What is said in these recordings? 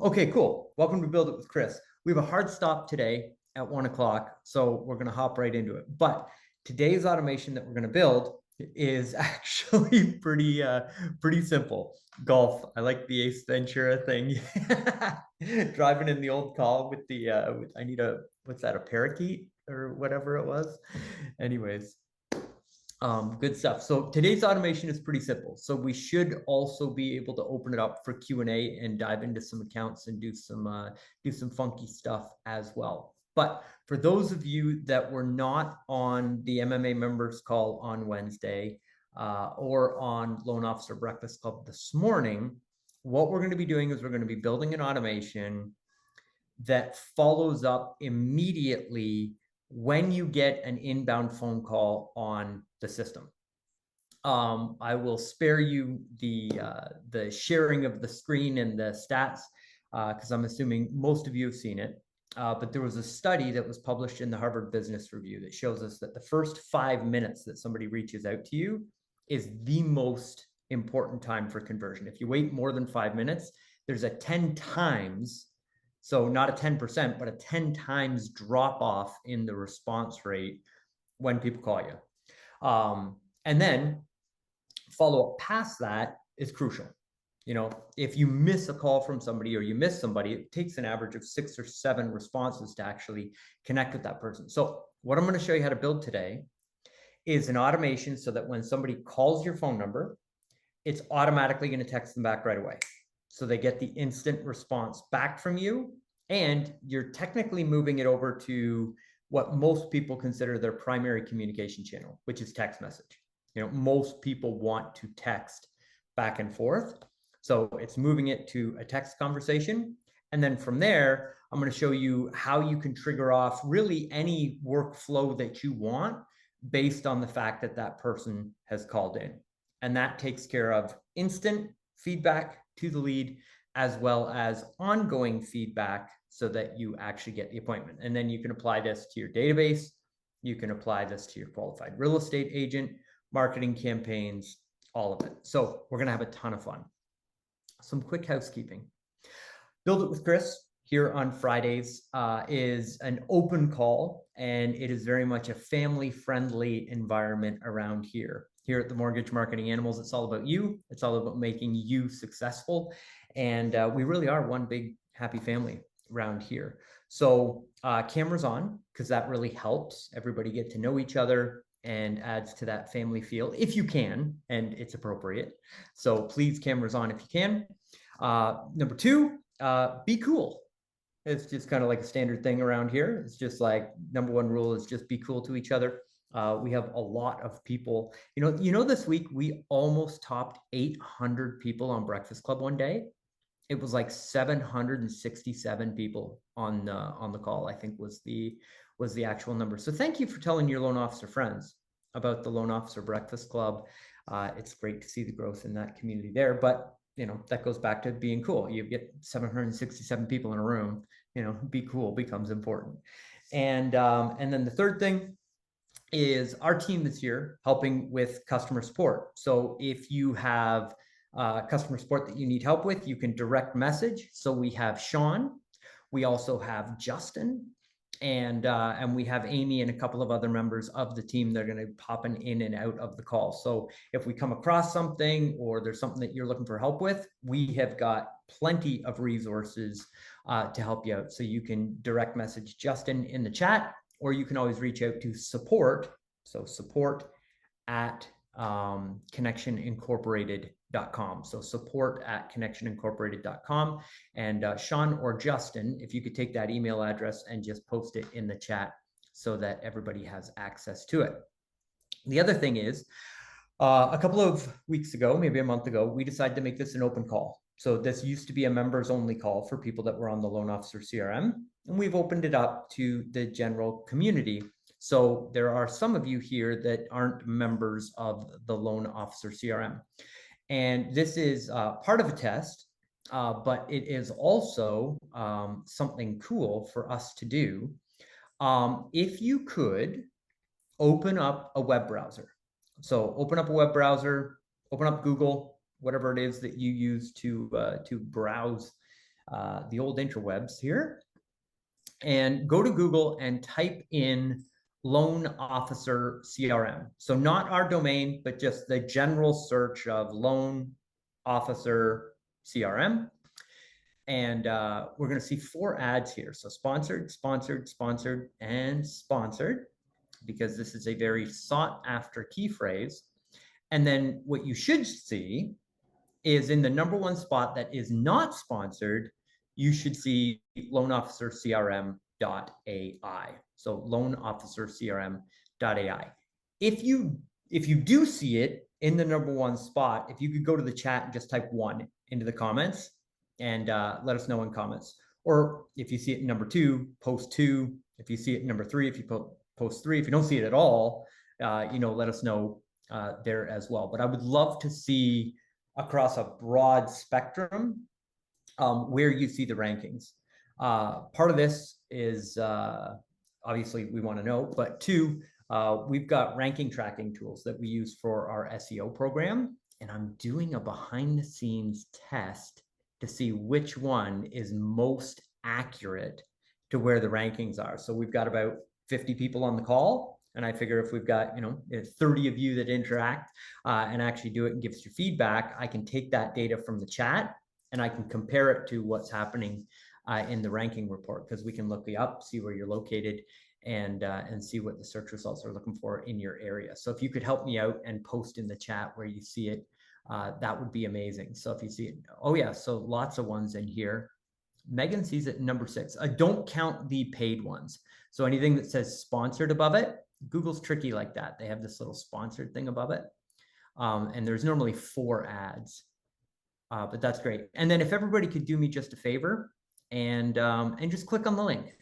Okay, cool. Welcome to Build It with Chris. We have a hard stop today at 1 o'clock, so we're going to hop right into it. But today's automation that we're going to build is actually pretty simple. Golf. I like the Ace Ventura thing. Driving in the old call with the I need a what's that, a parakeet or whatever it was. Anyways, good stuff. So today's automation is pretty simple. So we should also be able to open it up for Q&A and dive into some accounts and do some funky stuff as well. But for those of you that were not on the MMA members call on Wednesday or on Loan Officer Breakfast Club this morning, what we're going to be doing is we're going to be building an automation that follows up immediately when you get an inbound phone call on the system. I will spare you the sharing of the screen and the stats because I'm assuming most of you have seen it. But there was a study that was published in the Harvard Business Review that shows us that the first 5 minutes that somebody reaches out to you is the most important time for conversion. If you wait more than 5 minutes, there's a 10 times, so not a 10%, but a 10 times drop off in the response rate when people call you. And then follow up past that is crucial. You know, if you miss a call from somebody or you miss somebody, it takes an average of 6 or 7 responses to actually connect with that person. So what I'm going to show you how to build today is an automation so that when somebody calls your phone number, it's automatically going to text them back right away. So they get the instant response back from you, and you're technically moving it over to what most people consider their primary communication channel, which is text message. You know, most people want to text back and forth. So it's moving it to a text conversation. And then from there, I'm going to show you how you can trigger off really any workflow that you want based on the fact that that person has called in. And that takes care of instant feedback to the lead, as well as ongoing feedback so that you actually get the appointment. And then you can apply this to your database. You can apply this to your qualified real estate agent, marketing campaigns, all of it. So we're going to have a ton of fun. Some quick housekeeping. Build It with Chris here on Fridays is an open call, and it is very much a family-friendly environment around here. Here at the Mortgage Marketing Animals, it's all about you. It's all about making you successful. And we really are one big happy family around here. So cameras on, because that really helps everybody get to know each other and adds to that family feel if you can, and it's appropriate. So please, cameras on if you can. Number 2, be cool. It's just kind of like a standard thing around here. It's just like number 1 rule is just be cool to each other. We have a lot of people. You know, this week we almost topped 800 people on Breakfast Club one day. It was like 767 people on the call, I think was the actual number. So thank you for telling your loan officer friends about the Loan Officer Breakfast Club. It's great to see the growth in that community there. But that goes back to being cool. You get 767 people in a room. Be cool becomes important. And then the third thing is our team this year helping with customer support. So if you have customer support that you need help with, you can direct message. So we have Sean, we also have Justin, and we have Amy and a couple of other members of the team that are going to be popping in and out of the call. So if we come across something or there's something that you're looking for help with, we have got plenty of resources to help you out. So you can direct message Justin in the chat, or you can always reach out to support. So support at connectionincorporated.com. So support at connectionincorporated.com. And Sean or Justin, if you could take that email address and just post it in the chat so that everybody has access to it. The other thing is, a couple of weeks ago, maybe a month ago, we decided to make this an open call. So this used to be a members only call for people that were on the Loan Officer CRM, and we've opened it up to the general community. So there are some of you here that aren't members of the Loan Officer CRM. And this is part of a test, but it is also something cool for us to do. If you could open up a web browser. So open up a web browser, open up Google, whatever it is that you use to browse the old interwebs here, and go to Google and type in loan officer CRM. So not our domain, but just the general search of loan officer CRM. And we're going to see 4 ads here. So sponsored, sponsored, sponsored, and sponsored, because this is a very sought after key phrase. And then what you should see is in the number 1 spot that is not sponsored, you should see loan officer CRM.ai. So loan officer CRM.ai. If you do see it in the number 1 spot, if you could go to the chat and just type 1 into the comments and let us know in comments. Or if you see it in number 2, post 2. If you see it in number 3, if you post 3. If you don't see it at all, let us know there as well. But I would love to see across a broad spectrum where you see the rankings. Part of this is obviously we want to know, but 2, we've got ranking tracking tools that we use for our SEO program, and I'm doing a behind the scenes test to see which one is most accurate to where the rankings are. So we've got about 50 people on the call, and I figure if we've got 30 of you that interact and actually do it and give us your feedback, I can take that data from the chat and I can compare it to what's happening in the ranking report, because we can look you up, see where you're located, and see what the search results are looking for in your area. So if you could help me out and post in the chat where you see it, that would be amazing. So if you see it, oh yeah, so lots of ones in here. Megan sees it number 6. Don't count the paid ones. So anything that says sponsored above it, Google's tricky like that. They have this little sponsored thing above it. And there's normally 4 ads, but that's great. And then if everybody could do me just a favor and just click on the link.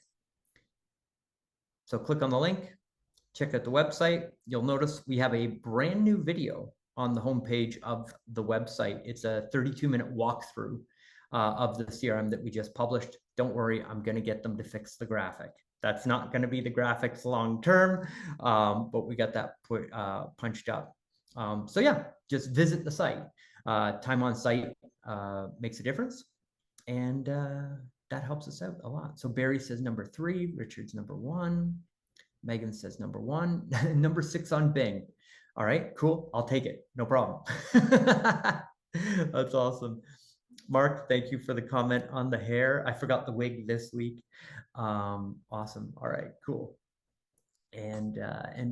So click on the link, check out the website. You'll notice we have a brand new video on the homepage of the website. It's a 32-minute walkthrough of the CRM that we just published. Don't worry, I'm going to get them to fix the graphic. That's not going to be the graphics long term, but we got that punched up. So yeah, just visit the site. Time on site makes a difference, and that helps us out a lot. So Barry says number 3, Richard's number 1, Megan says number 1, number 6 on Bing. All right, cool. I'll take it. No problem. That's awesome. Mark, thank you for the comment on the hair. I forgot the wig this week. Awesome. All right, cool. And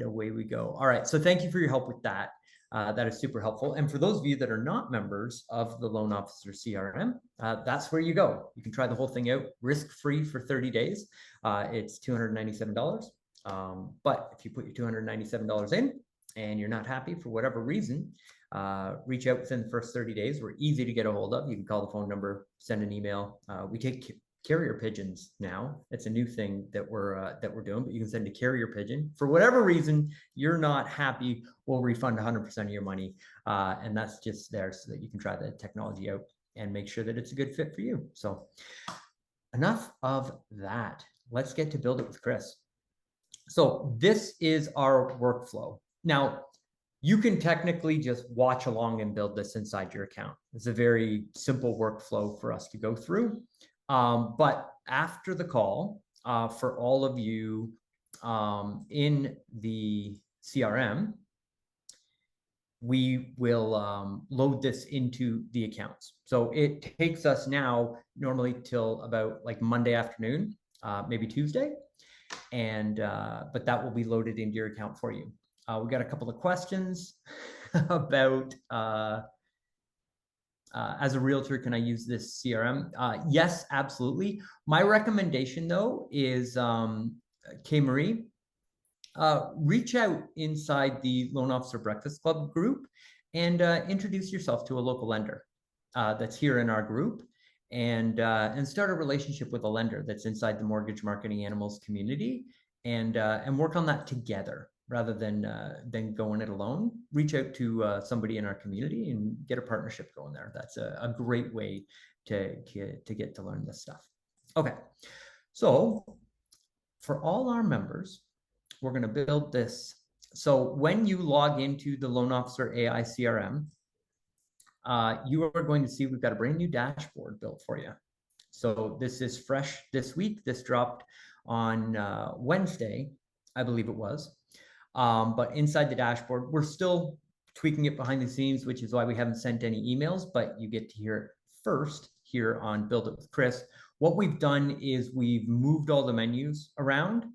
away we go. All right, so thank you for your help with that. That is super helpful. And for those of you that are not members of the Loan Officer CRM, that's where you go. You can try the whole thing out risk-free for 30 days. It's $297. But if you put your $297 in and you're not happy for whatever reason, reach out within the first 30 days. We're easy to get a hold of. You can call the phone number, send an email. We take carrier pigeons now. It's a new thing that we're doing, but you can send a carrier pigeon. For whatever reason you're not happy, we'll refund 100% of your money, and that's just there so that you can try the technology out and make sure that it's a good fit for you. So enough of that. Let's get to Build It with Chris. So this is our workflow. Now, you can technically just watch along and build this inside your account. It's a very simple workflow for us to go through. But after the call, for all of you in the CRM, we will load this into the accounts. So it takes us now normally till about like Monday afternoon, maybe Tuesday. And but that will be loaded into your account for you. We got a couple of questions about as a realtor, can I use this CRM? Yes, absolutely. My recommendation though is Kay Marie, reach out inside the Loan Officer Breakfast Club group and introduce yourself to a local lender that's here in our group, and start a relationship with a lender that's inside the Mortgage Marketing Animals community, and work on that together rather than going it alone. Reach out to somebody in our community and get a partnership going there. That's a great way to get to learn this stuff. Okay, so for all our members, we're going to build this. So when you log into the Loan Officer AI CRM, you are going to see we've got a brand new dashboard built for you. So this is fresh this week. This dropped on Wednesday, I believe it was. But inside the dashboard, we're still tweaking it behind the scenes, which is why we haven't sent any emails, but you get to hear it first here on Build It with Chris. What we've done is we've moved all the menus around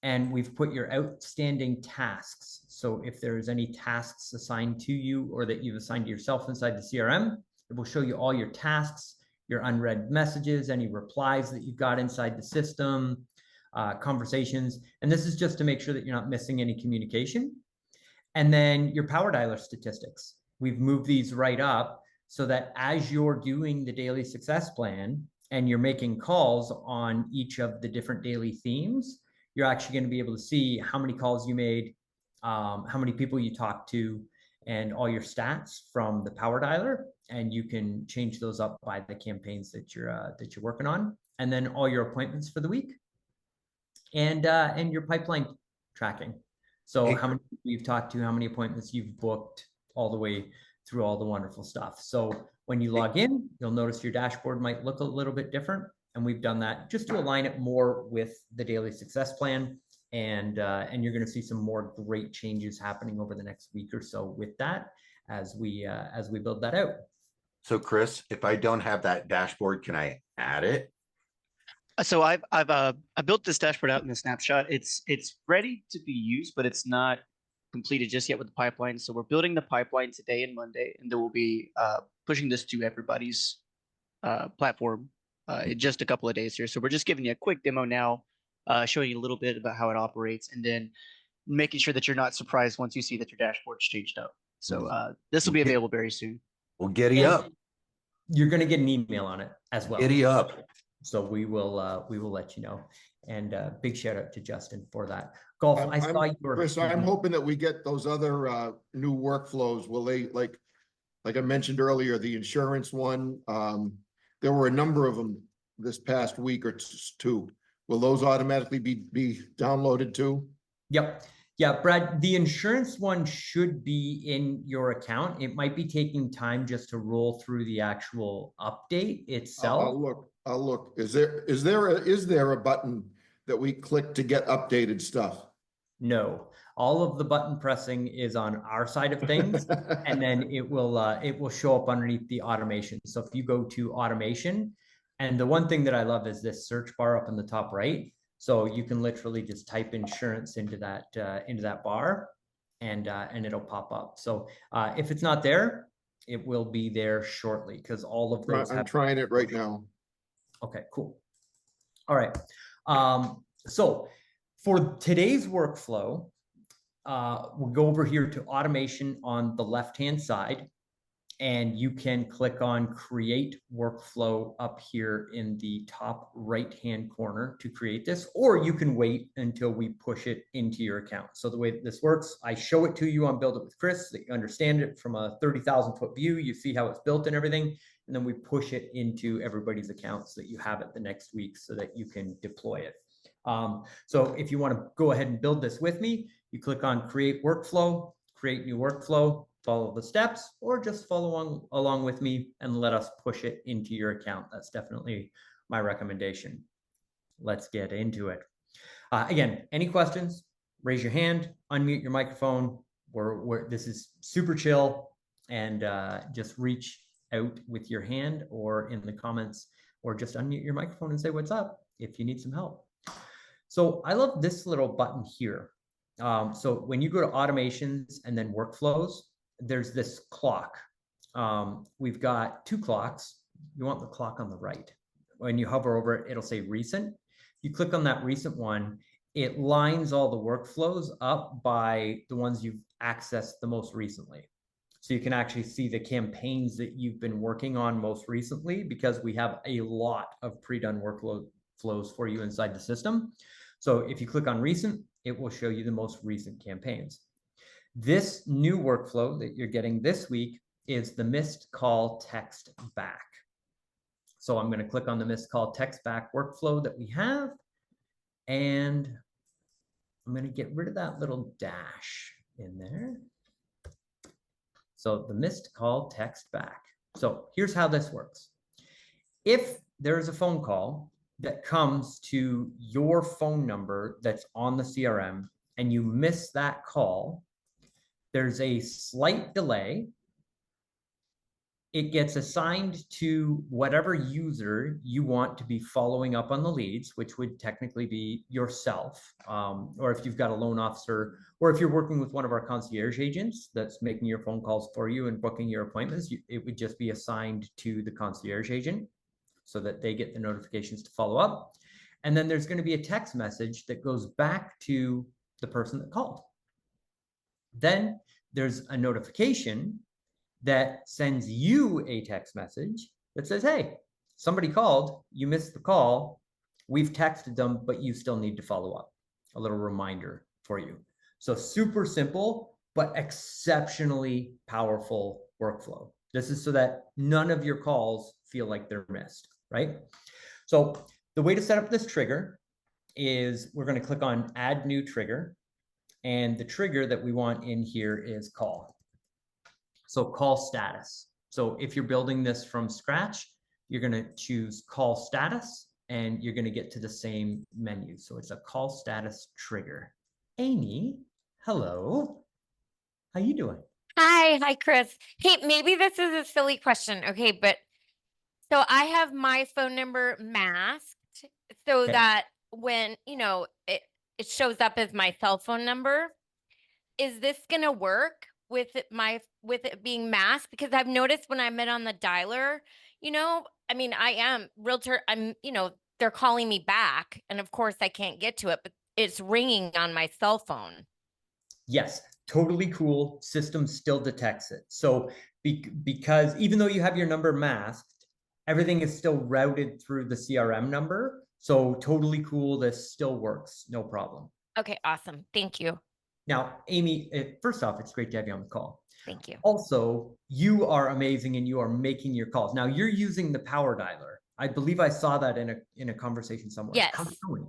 and we've put your outstanding tasks. So if there's any tasks assigned to you or that you've assigned to yourself inside the CRM, it will show you all your tasks, your unread messages, any replies that you've got inside the system, conversations. And this is just to make sure that you're not missing any communication. And then your power dialer statistics. We've moved these right up so that as you're doing the daily success plan and you're making calls on each of the different daily themes, you're actually going to be able to see how many calls you made, how many people you talked to, and all your stats from the power dialer. And you can change those up by the campaigns that you're working on, and then all your appointments for the week, and your pipeline tracking. So how many people you've talked to, how many appointments you've booked, all the way through all the wonderful stuff. So when you log in, you'll notice your dashboard might look a little bit different. And we've done that just to align it more with the daily success plan. And you're going to see some more great changes happening over the next week or so with that as we build that out. So Chris, if I don't have that dashboard, can I add it? So I built this dashboard out in the snapshot. It's ready to be used, but it's not completed just yet with the pipeline. So we're building the pipeline today and Monday, and then we'll be pushing this to everybody's platform in just a couple of days here. So we're just giving you a quick demo now, showing you a little bit about how it operates, and then making sure that you're not surprised once you see that your dashboard's changed up. So this will be available very soon. Well, giddy up. You're going to get an email on it as well. Giddy up. So we will let you know. And big shout out to Justin for that. Golf, I saw you were. Chris, I'm hoping that we get those other new workflows. Will they, like I mentioned earlier, the insurance one? There were a number of them this past week or two. Will those automatically be downloaded too? Yep. Yeah, Brad, the insurance one should be in your account. It might be taking time just to roll through the actual update itself. I'll look. Is there a button that we click to get updated stuff? No, all of the button pressing is on our side of things, and then it will show up underneath the automation. So if you go to automation, and the one thing that I love is this search bar up in the top right. So you can literally just type insurance into that bar, and it'll pop up. So if it's not there, it will be there shortly, because all of those. I'm trying it right now. Okay, cool. All right. So for today's workflow, we'll go over here to automation on the left-hand side, and you can click on create workflow up here in the top right-hand corner to create this, or you can wait until we push it into your account. So the way that this works, I show it to you on Build It with Chris, so that you understand it from a 30,000 foot view. You see how it's built and everything, and then we push it into everybody's accounts so that you have it the next week so that you can deploy it. So if you want to go ahead and build this with me, you click on create workflow, create new workflow, follow the steps, or just follow along with me and let us push it into your account. That's definitely my recommendation. Let's get into it. Again, any questions, raise your hand, unmute your microphone. This is super chill, and just reach out with your hand or in the comments, or just unmute your microphone and say what's up if you need some help. So I love this little button here. So when you go to automations and then workflows, there's this clock. We've got two clocks. You want the clock on the right. When you hover over it, it'll say recent. You click on that recent one, it lines all the workflows up by the ones you've accessed the most recently. So you can actually see the campaigns that you've been working on most recently, because we have a lot of pre-done workflow flows for you inside the system. So if you click on recent, it will show you the most recent campaigns. This new workflow that you're getting this week is the missed call text back. So I'm going to click on the missed call text back workflow that we have, and I'm going to get rid of that little dash in there. So the missed call text back. So here's how this works. If there is a phone call that comes to your phone number that's on the CRM and you miss that call, there's a slight delay. It gets assigned to whatever user you want to be following up on the leads, which would technically be yourself, or if you've got a loan officer, or if you're working with one of our concierge agents that's making your phone calls for you and booking your appointments, it would just be assigned to the concierge agent so that they get the notifications to follow up. And then there's going to be a text message that goes back to the person that called. Then there's a notification that sends you a text message that says, hey, somebody called, you missed the call. We've texted them, but you still need to follow up. A little reminder for you. So super simple, but exceptionally powerful workflow. This is so that none of your calls feel like they're missed, right? So the way to set up this trigger is we're going to click on add new trigger. And the trigger that we want in here is call. So call status. So if you're building this from scratch, you're going to choose call status and you're going to get to the same menu. So it's a call status trigger. Amy, hello. How you doing? Hi, Chris. Hey, maybe this is a silly question. Okay, but so I have my phone number masked so Okay. that when, it shows up as my cell phone number. Is this gonna work with it being masked? Because I've noticed when I'm in on the dialer, I mean, I am realtor, they're calling me back, and of course I can't get to it, but it's ringing on my cell phone. Yes, totally cool. System still detects it. So because even though you have your number masked, everything is still routed through the CRM number. So totally cool. This still works. No problem. Okay, awesome. Thank you. Now, Amy, first off, it's great to have you on the call. Thank you. Also, you are amazing and you are making your calls. Now, you're using the power dialer. I believe I saw that in a conversation somewhere. Yes. How's it going?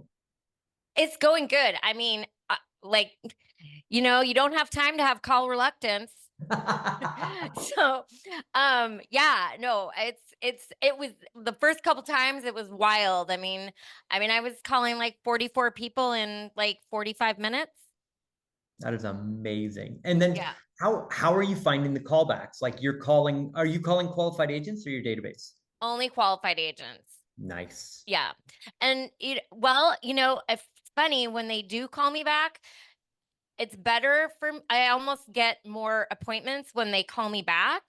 It's going good. I mean, you don't have time to have call reluctance. So, yeah, no, it was the first couple times it was wild. I mean, I was calling like 44 people in like 45 minutes. That is amazing. And then Yeah. how are you finding the callbacks? Like are you calling qualified agents or your database? Only qualified agents. Nice. Yeah. And it's funny when they do call me back, it's better I almost get more appointments when they call me back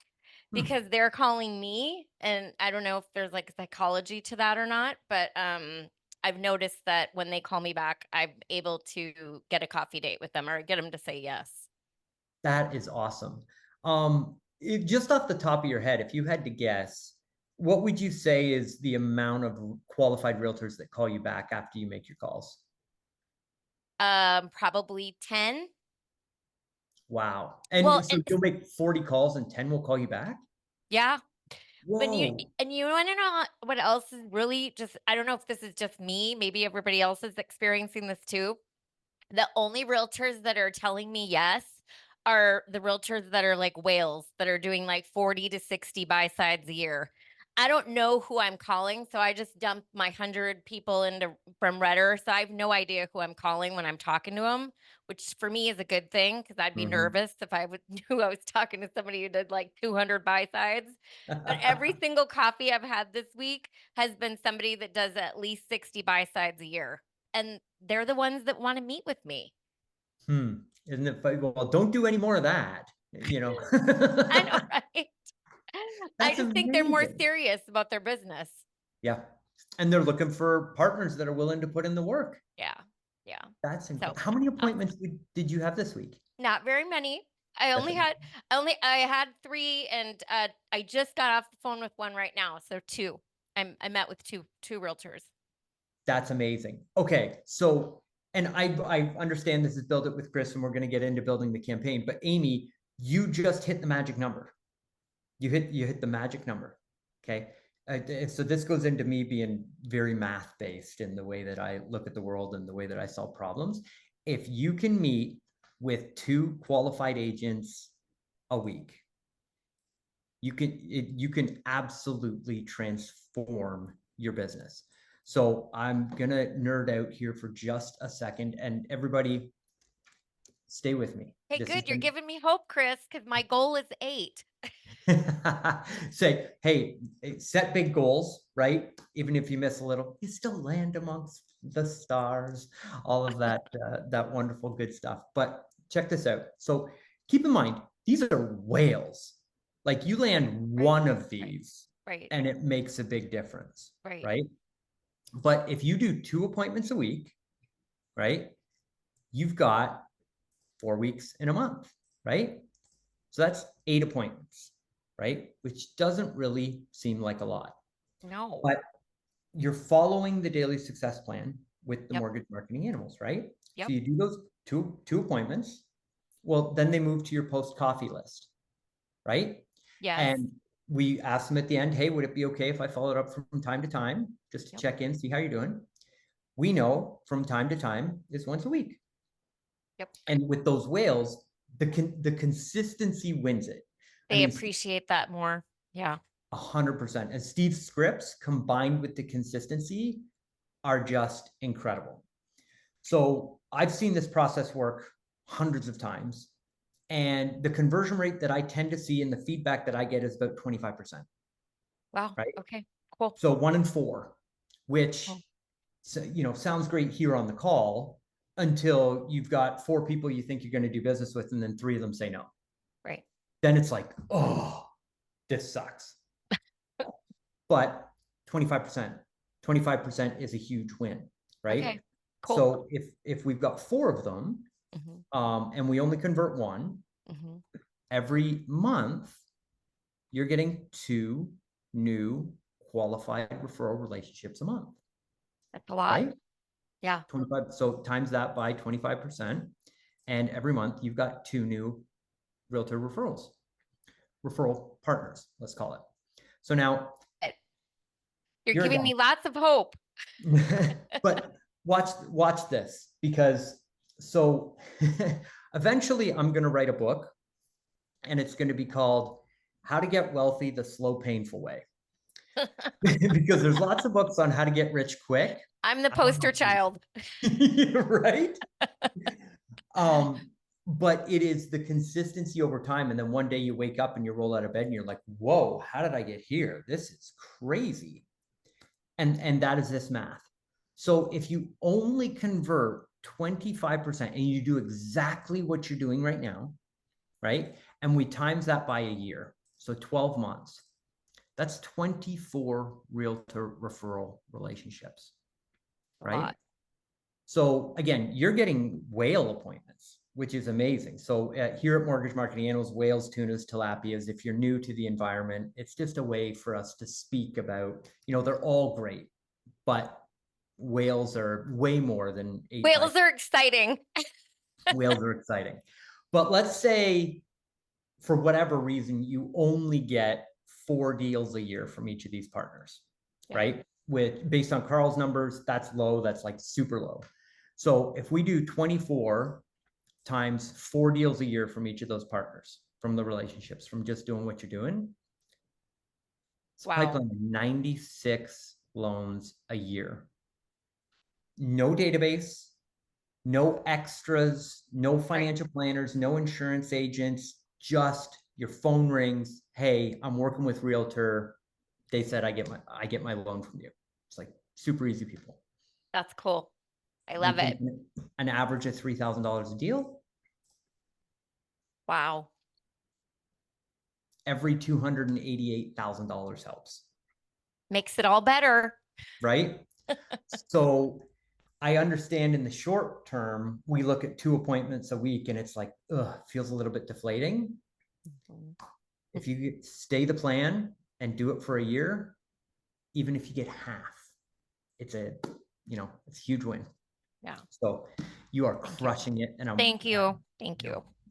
because they're calling me, and I don't know if there's like psychology to that or not, but I've noticed that when they call me back, I'm able to get a coffee date with them or get them to say yes. That is awesome. Just off the top of your head, if you had to guess, what would you say is the amount of qualified realtors that call you back after you make your calls? Probably 10. Wow. And Well, so you'll make 40 calls and 10 will call you back? yeah. But Whoa. you want to know what else is really just, I don't know if this is just me, maybe everybody else is experiencing this too. The only realtors that are telling me yes are the realtors that are like whales that are doing like 40 to 60 buy sides a year. I don't know who I'm calling, so I just dump my 100 people from Redder. So I have no idea who I'm calling when I'm talking to them, which for me is a good thing because I'd be nervous if I knew I was talking to somebody who did like 200 buy sides. But every single coffee I've had this week has been somebody that does at least 60 buy sides a year, and they're the ones that want to meet with me. Isn't it funny? Well, don't do any more of that, I know, right? I That's just think they're more amazing. serious about their business. Yeah. And they're looking for partners that are willing to put in the work. Yeah. Yeah. That's incredible. So, How many appointments did you have this week? not very many. I had 3, and I just got off the phone with one right now. So 2. I met with two realtors. That's amazing. Okay. So, and I understand this is Build It with Chris, and we're going to get into building the campaign, but Amy, you just hit the magic number. You hit the magic number. Okay. So this goes into me being very math based in the way that I look at the world and the way that I solve problems. If you can meet with 2 qualified agents a week, you can absolutely transform your business. So I'm gonna nerd out here for just a second, and everybody stay with me. Hey, This is good. You're the- giving me hope, Chris, because my goal is 8. say, hey, set big goals, right? Even if you miss a little, you still land amongst the stars, all of that, that wonderful good stuff. But check this out. So keep in mind, these are whales. Like you land one of these Right. and it makes a big difference, Right. right? But if you do 2 appointments a week, right? You've got 4 weeks in a month, right? So that's 8 appointments, right? Which doesn't really seem like a lot, No. but you're following the daily success plan with the Yep. mortgage marketing animals, right? Yep. So you do those two appointments. Well, then they move to your post coffee list, right? Yes. And we ask them at the end, hey, would it be okay if I followed up from time to time just to Yep. check in, see how you're doing? We know from time to time is once a week. Yep. And with those whales, the consistency wins it. They appreciate that more. Yeah. 100%. And Steve's scripts combined with the consistency are just incredible. So I've seen this process work hundreds of times. And the conversion rate that I tend to see and the feedback that I get is about 25%. Wow. Right. Okay. Cool. So 1 in 4, which, Cool. sounds great here on the call until you've got 4 people you think you're going to do business with, and then 3 of them say no. Right. Then it's like, oh, this sucks. But 25% is a huge win, right? Okay. Cool. So if we've got 4 of them, and we only convert 1, every month, you're getting 2 new qualified referral relationships a month. That's a lot. Right? Yeah. 25. So times that by 25. And every month you've got 2 new realtor referral partners, let's call it. So now you're giving me lots of hope. but watch this, because so eventually I'm going to write a book, and it's going to be called How to Get Wealthy the Slow, Painful Way. Because there's lots of books on how to get rich quick. I'm the poster child. Right? But it is the consistency over time. And then one day you wake up and you roll out of bed and you're like, whoa, how did I get here? This is crazy. And that is this math. So if you only convert 25% and you do exactly what you're doing right now, right? And we times that by a year, so 12 months, that's 24 realtor referral relationships, right? So again, you're getting whale appointments, which is amazing. So here at Mortgage Marketing Animals, whales, tunas, tilapias, if you're new to the environment, it's just a way for us to speak about, they're all great, but whales are way more than 8. Whales are exciting. Whales are exciting. But let's say for whatever reason, you only get 4 deals a year from each of these partners, right? Based on Carl's numbers, that's low. That's like super low. So if we do 24 times 4 deals a year from each of those partners, from the relationships, from just doing what you're doing, it's pipeline 96 loans a year. No database, no extras, no financial planners, no insurance agents, just your phone rings. Hey, I'm working with Realtor. They said I get my loan from you. It's like super easy people. That's cool. I love it. An average of $3,000 a deal. Wow. Every $288,000 helps. Makes it all better. Right? So I understand in the short term, we look at 2 appointments a week and it's like, feels a little bit deflating. If you stay the plan and do it for a year, even if you get half, it's a huge win. Yeah. So you are crushing it. And Thank you.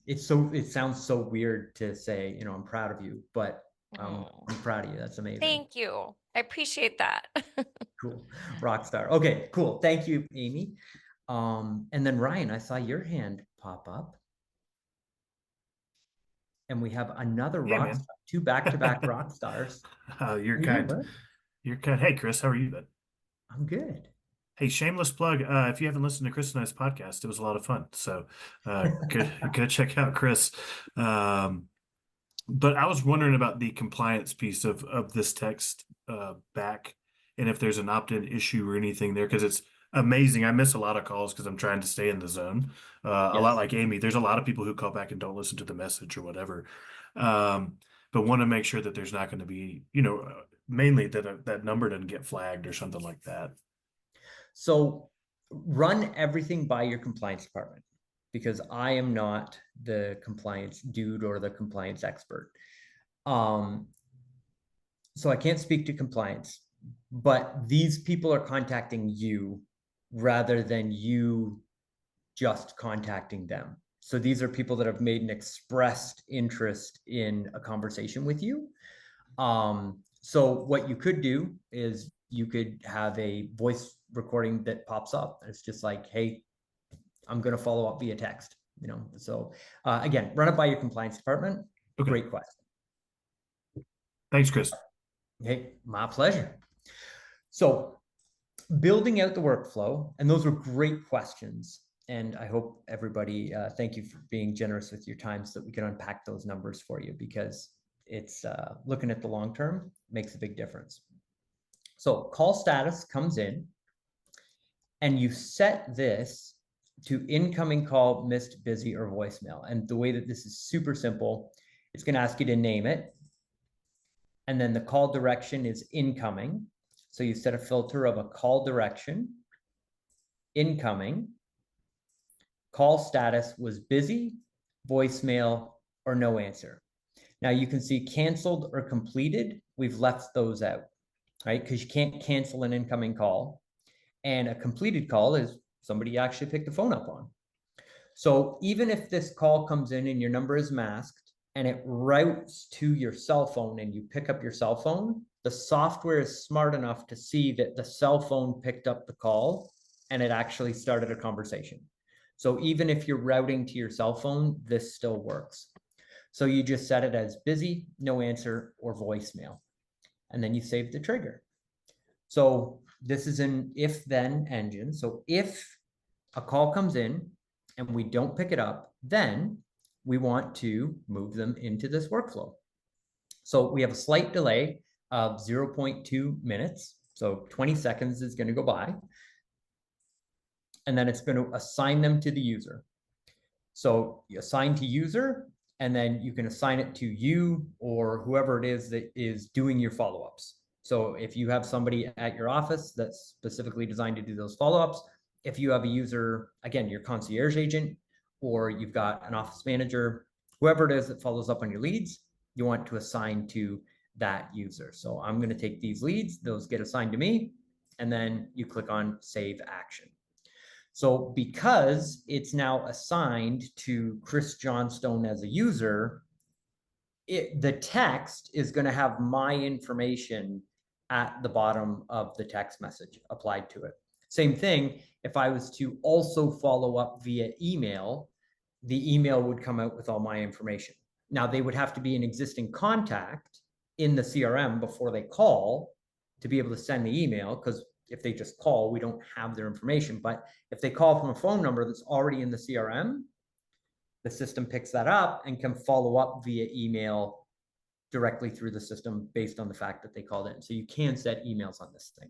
It sounds so weird to say, I'm proud of you, but I'm proud of you. That's amazing. Thank you. I appreciate that. Cool. Rock star. Okay, cool. Thank you, Amy. And then Ryan, I saw your hand pop up. And we have another rock star, 2 back-to-back rock stars. You're kind. You're good. Hey, Chris, how are you, bud? I'm good. Hey, shameless plug. If you haven't listened to Chris and I's podcast, it was a lot of fun. So go check out Chris. But I was wondering about the compliance piece of this text back, and if there's an opt-in issue or anything there, because it's amazing. I miss a lot of calls because I'm trying to stay in the zone. A lot Yes. like Amy, there's a lot of people who call back and don't listen to the message or whatever. But want to make sure that there's not going to be, mainly that that number doesn't get flagged or something like that. So run everything by your compliance department, because I am not the compliance dude or the compliance expert. So I can't speak to compliance, but these people are contacting you rather than you just contacting them. So these are people that have made an expressed interest in a conversation with you. So what you could do is you could have a voice recording that pops up. It's just like, hey, I'm going to follow up via text, So again, run it by your compliance department. Okay. Great question. Thanks, Chris. Hey, my pleasure. So building out the workflow, and those were great questions. And I hope everybody, thank you for being generous with your time so that we can unpack those numbers for you, because it's looking at the long term makes a big difference. So call status comes in, and you set this to incoming call, missed, busy, or voicemail. And the way that this is super simple, it's going to ask you to name it. And then the call direction is incoming. So you set a filter of a call direction, incoming, call status was busy, voicemail, or no answer. Now you can see canceled or completed. We've left those out, right? Because you can't cancel an incoming call. And a completed call is somebody you actually picked the phone up on. So even if this call comes in and your number is masked and it routes to your cell phone and you pick up your cell phone, the software is smart enough to see that the cell phone picked up the call and it actually started a conversation. So even if you're routing to your cell phone, this still works. So you just set it as busy, no answer, or voicemail. And then you save the trigger. So this is an if-then engine. So if a call comes in and we don't pick it up, then we want to move them into this workflow. So we have a slight delay of 0.2 minutes. So 20 seconds is going to go by. And then it's going to assign them to the user. So you assign to user, and then you can assign it to you or whoever it is that is doing your follow-ups. So if you have somebody at your office that's specifically designed to do those follow-ups, if you have a user, again, your concierge agent, or you've got an office manager, whoever it is that follows up on your leads, you want to assign to that user. So I'm going to take these leads, those get assigned to me, and then you click on Save Action. So because it's now assigned to Chris Johnstone as a user, the text is going to have my information at the bottom of the text message applied to it. Same thing, if I was to also follow up via email, the email would come out with all my information. Now, they would have to be an existing contact in the CRM before they call to be able to send the email, because if they just call, we don't have their information. But if they call from a phone number that's already in the CRM, the system picks that up and can follow up via email directly through the system based on the fact that they called in. So you can set emails on this thing.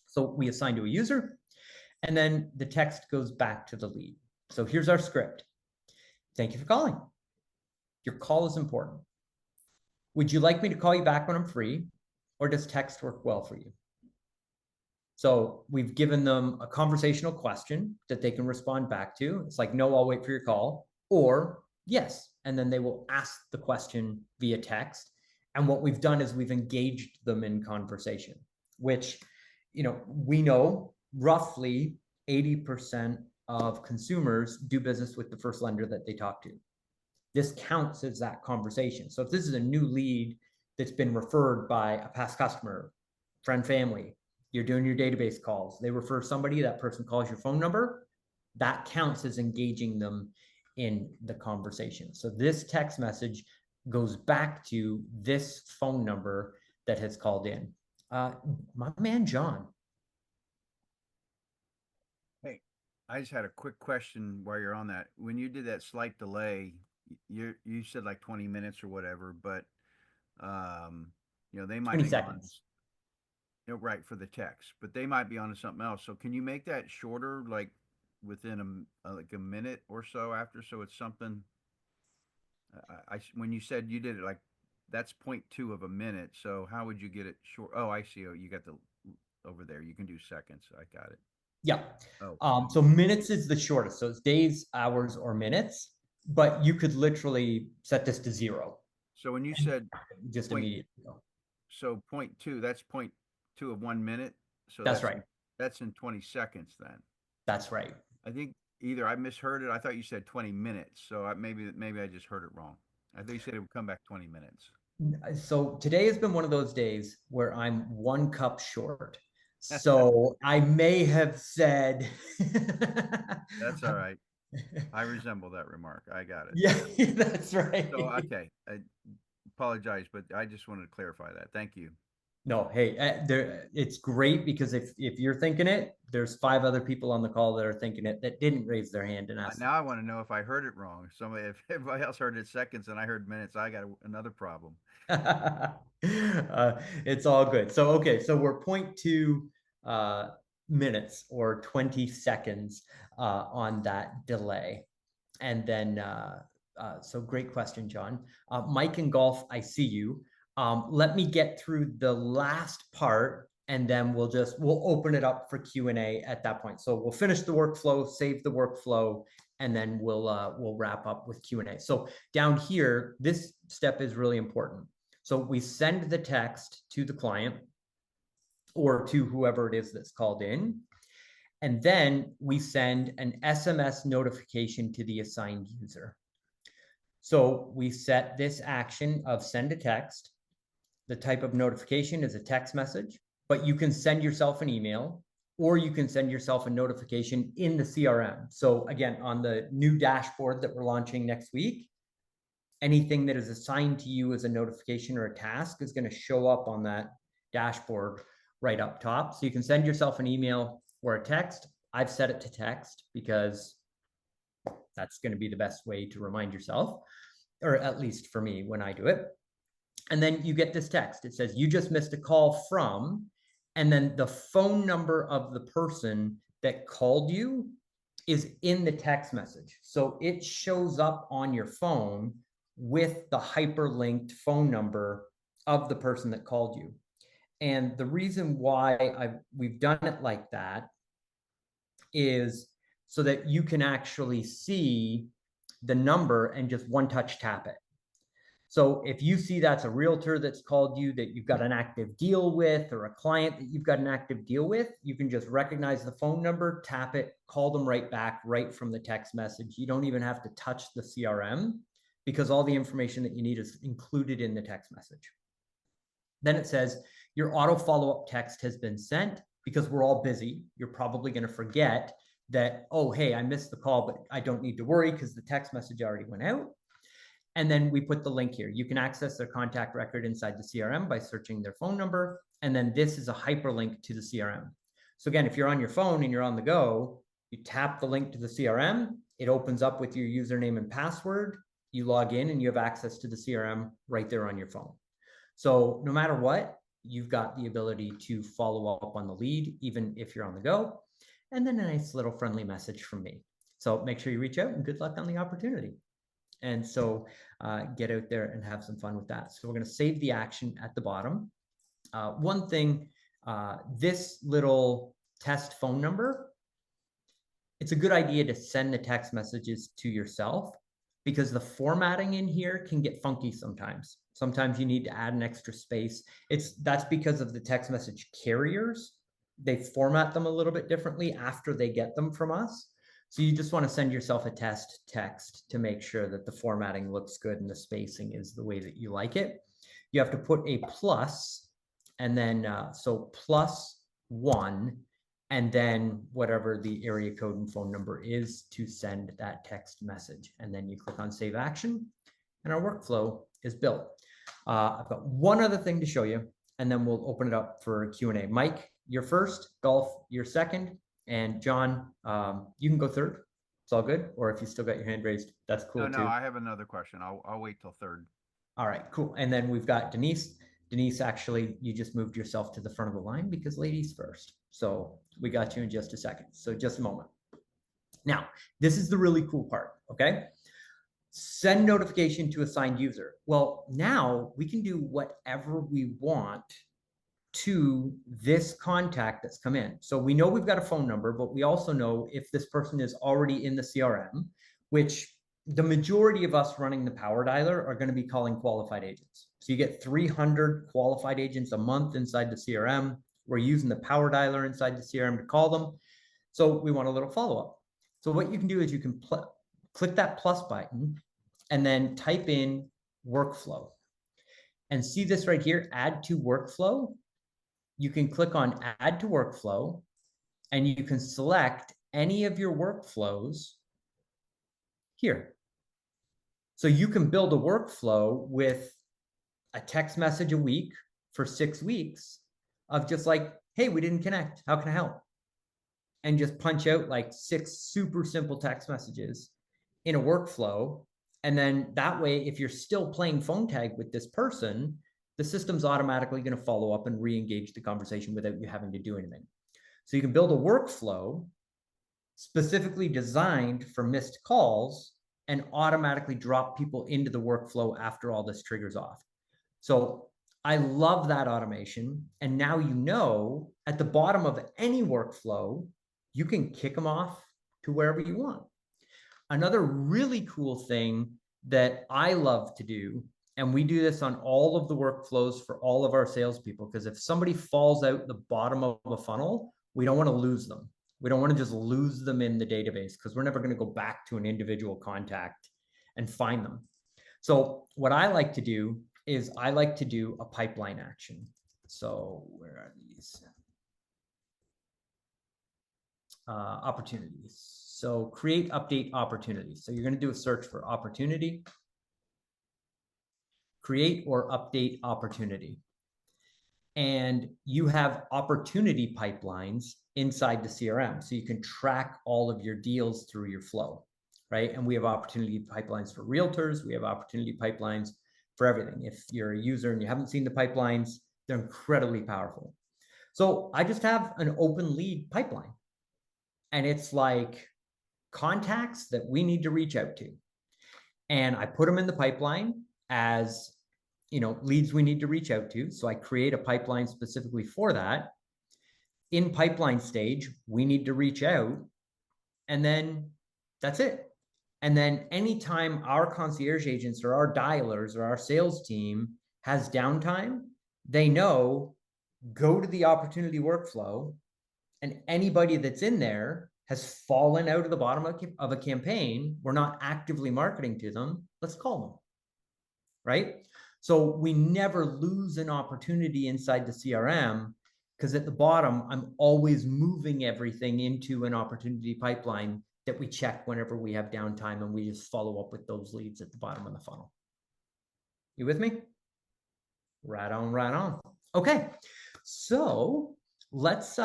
So we assign to a user, and then the text goes back to the lead. So here's our script. Thank you for calling. Your call is important. Would you like me to call you back when I'm free, or does text work well for you? So we've given them a conversational question that they can respond back to. It's like, no, I'll wait for your call, or yes. And then they will ask the question via text. And what we've done is we've engaged them in conversation, which, we know roughly 80% of consumers do business with the first lender that they talk to. This counts as that conversation. So if this is a new lead that's been referred by a past customer, friend, family, you're doing your database calls, they refer somebody, that person calls your phone number, that counts as engaging them in the conversation. So this text message goes back to this phone number that has called in. My man, John. Hey, I just had a quick question while you're on that. When you did that slight delay, you said like 20 minutes or whatever, but they might 20 be on, seconds. right, for the text, but they might be on to something else. So can you make that shorter, like within like a minute or so after, so it's something? When you said you did it like that's 0.2 of a minute, so how would you get it short? Oh, I see. Oh, you got the over there. You can do seconds. I got it. Yeah. Oh, So minutes is the shortest. So it's days, hours, or minutes, but you could literally set this to 0. so when you said Just point, immediately go. so 0.2, that's 0.2 of 1 minute. So That's right. That's in 20 seconds then. That's right. I think either I misheard it. I thought you said 20 minutes. So maybe I just heard it wrong. I thought you said it would come back 20 minutes. So today has been one of those days where I'm 1 cup short. So I may have said. That's all right. I resemble that remark. I got it. Yeah, that's right. So, okay. I apologize, but I just wanted to clarify that. Thank you. No, hey, it's great because if you're thinking it, there's 5 other people on the call that are thinking it that didn't raise their hand and ask. Now I want to know if I heard it wrong. If everybody else heard it seconds and I heard minutes, I got another problem. It's all good. So, okay, so we're 0.2 minutes or 20 seconds on that delay. And then, so great question, John. Mike in golf, I see you. Let me get through the last part and then we'll open it up for Q&A at that point. So we'll finish the workflow, save the workflow, and then we'll wrap up with Q&A. So down here, this step is really important. So we send the text to the client or to whoever it is that's called in. And then we send an SMS notification to the assigned user. So we set this action of send a text. The type of notification is a text message, but you can send yourself an email or you can send yourself a notification in the CRM. So again, on the new dashboard that we're launching next week, anything that is assigned to you as a notification or a task is going to show up on that dashboard right up top. So you can send yourself an email or a text. I've set it to text because that's going to be the best way to remind yourself, or at least for me when I do it. And then you get this text. It says, you just missed a call from, and then the phone number of the person that called you is in the text message. So it shows up on your phone with the hyperlinked phone number of the person that called you. And the reason why we've done it like that is so that you can actually see the number and just one touch tap it. So if you see that's a realtor that's called you that you've got an active deal with, or a client that you've got an active deal with, you can just recognize the phone number, tap it, call them right back, right from the text message. You don't even have to touch the CRM because all the information that you need is included in the text message. Then it says your auto follow-up text has been sent. Because we're all busy, you're probably going to forget that, oh, hey, I missed the call, but I don't need to worry because the text message already went out. And then we put the link here. You can access their contact record inside the CRM by searching their phone number. And then this is a hyperlink to the CRM. So again, if you're on your phone and you're on the go, you tap the link to the CRM, it opens up with your username and password, you log in and you have access to the CRM right there on your phone. So no matter what, you've got the ability to follow up on the lead, even if you're on the go. And then a nice little friendly message from me. So make sure you reach out and good luck on the opportunity. And so get out there and have some fun with that. So we're going to save the action at the bottom. One thing, this little test phone number, it's a good idea to send the text messages to yourself because the formatting in here can get funky sometimes. Sometimes you need to add an extra space. That's because of the text message carriers. They format them a little bit differently after they get them from us. So you just want to send yourself a test text to make sure that the formatting looks good and the spacing is the way that you like it. You have to put a plus and then, so +1 and then whatever the area code and phone number is to send that text message. And then you click on save action and our workflow is built. I've got one other thing to show you. and then we'll open it up for Q&A. Mike, you're first, Golf, you're second, and John, you can go third. It's all good. Or if you still got your hand raised, that's cool No, too. no, I have another question. I'll wait till third. All right, cool. And then we've got Denise. Denise, actually, you just moved yourself to the front of the line because ladies first. So we got you in just a second. So just a moment. Now, this is the really cool part, okay? Send notification to assigned user. Well, now we can do whatever we want to this contact that's come in. So we know we've got a phone number, but we also know if this person is already in the CRM, which the majority of us running the power dialer are going to be calling qualified agents. So you get 300 qualified agents a month inside the CRM. We're using the power dialer inside the CRM to call them. So we want a little follow-up. So what you can do is you can click that plus button and then type in workflow. And see this right here, add to workflow. You can click on add to workflow and you can select any of your workflows here. So you can build a workflow with a text message a week for 6 weeks of just like, hey, we didn't connect. How can I help? And just punch out like 6 super simple text messages in a workflow. And then that way, if you're still playing phone tag with this person, the system's automatically going to follow up and re-engage the conversation without you having to do anything. So you can build a workflow specifically designed for missed calls and automatically drop people into the workflow after all this triggers off. So I love that automation. And now you know at the bottom of any workflow, you can kick them off to wherever you want. Another really cool thing that I love to do, and we do this on all of the workflows for all of our salespeople, because if somebody falls out the bottom of a funnel, we don't want to lose them. We don't want to just lose them in the database because we're never going to go back to an individual contact and find them. So what I like to do is I like to do a pipeline action. So where are these? Opportunities. So create update opportunities. So you're going to do a search for opportunity, create or update opportunity. And you have opportunity pipelines inside the CRM. So you can track all of your deals through your flow, right? And we have opportunity pipelines for realtors. We have opportunity pipelines for everything. If you're a user and you haven't seen the pipelines, they're incredibly powerful. So I just have an open lead pipeline. And it's like contacts that we need to reach out to. And I put them in the pipeline as, you know, leads we need to reach out to. So I create a pipeline specifically for that. In pipeline stage, we need to reach out. And then that's it. And then anytime our concierge agents or our dialers or our sales team has downtime, they know, go to the opportunity workflow, and anybody that's in there has fallen out of the bottom of a campaign, we're not actively marketing to them, let's call them, right? So we never lose an opportunity inside the CRM because at the bottom, I'm always moving everything into an opportunity pipeline that we check whenever we have downtime, and we just follow up with those leads at the bottom of the funnel. You with me? Right on, right on. Okay, so let's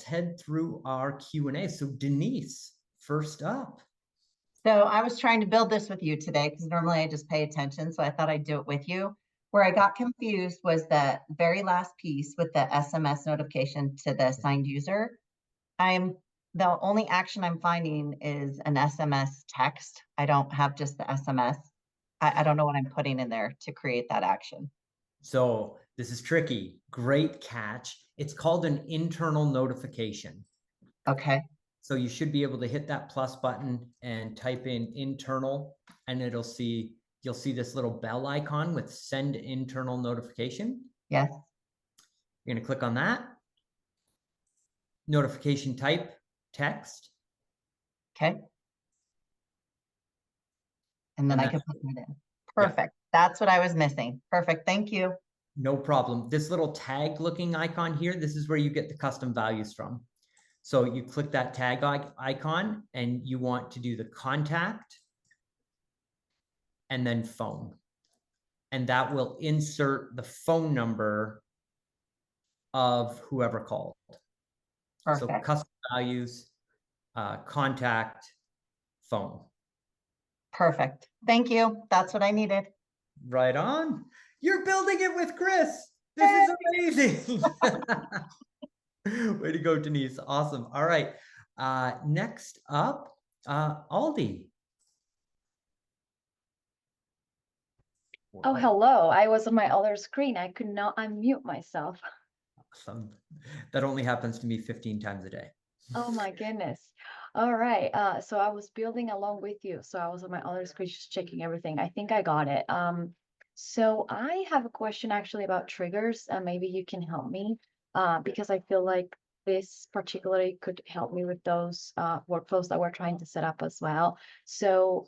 head through our Q&A. So Denise, first up. So I was trying to build this with you today because normally I just pay attention. So I thought I'd do it with you. Where I got confused was the very last piece with the SMS notification to the assigned user. The only action I'm finding is an SMS text. I don't have just the SMS. I don't know what I'm putting in there to create that action. So this is tricky. Great catch. It's called an internal notification. Okay. So you should be able to hit that plus button and type in internal, and you'll see this little bell icon with send internal notification. Yes. You're going to click on that. Notification type, text. Okay. And then I can put that in. Perfect. Yeah. That's what I was missing. Perfect. Thank you. No problem. This little tag looking icon here, this is where you get the custom values from. So you click that tag icon and you want to do the contact and then phone. And that will insert the phone number of whoever called. So Perfect. custom values, contact, phone. Perfect. Thank you. That's what I needed. Right on. You're building it with Chris. This is amazing. Way to go, Denise. Awesome. All right. Next up, Aldi. Oh, hello. I was on my other screen. I could not unmute myself. Awesome. That only happens to me 15 times a day. Oh my goodness. All right. So I was building along with you. So I was on my other screen just checking everything. I think I got it. So I have a question actually about triggers. Maybe you can help me because I feel like this particularly could help me with those workflows that we're trying to set up as well. So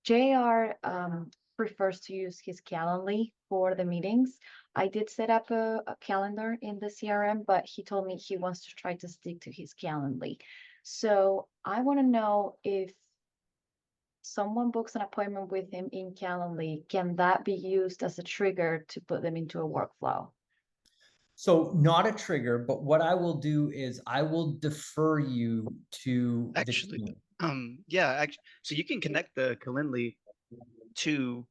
JR prefers to use his Calendly for the meetings. I did set up a calendar in the CRM, but he told me he wants to try to stick to his Calendly. So I want to know if someone books an appointment with him in Calendly, can that be used as a trigger to put them into a workflow? So not a trigger, but what I will do is I will defer you to the Actually, team. so you can connect the Calendly to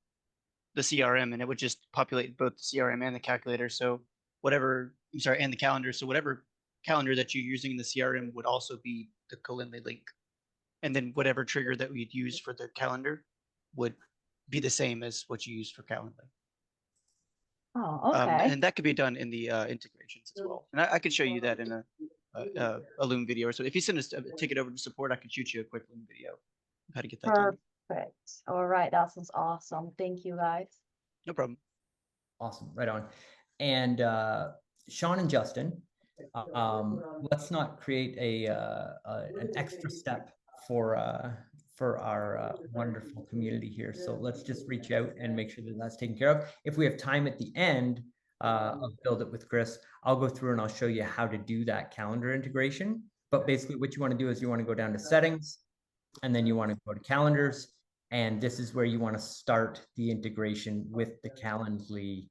the CRM and it would just populate both the CRM and the calculator. So and the calendar. So whatever calendar that you're using in the CRM would also be the Calendly link. And then whatever trigger that we'd use for the calendar would be the same as what you use for Calendly. Oh, okay. And that could be done in the integrations as well. And I could show you that in a Loom video or so. If you send us a ticket over to support, I can shoot you a quick Loom video of how to get that done. Perfect. All right. That sounds awesome. Thank you, guys. No problem. Awesome. Right on. And Sean and Justin, let's not create an extra step for our wonderful community here. So let's just reach out and make sure that that's taken care of. If we have time at the end of Build It with Chris, I'll go through and I'll show you how to do that calendar integration. But basically what you want to do is you want to go down to settings and then you want to go to calendars. And this is where you want to start the integration with the Calendly.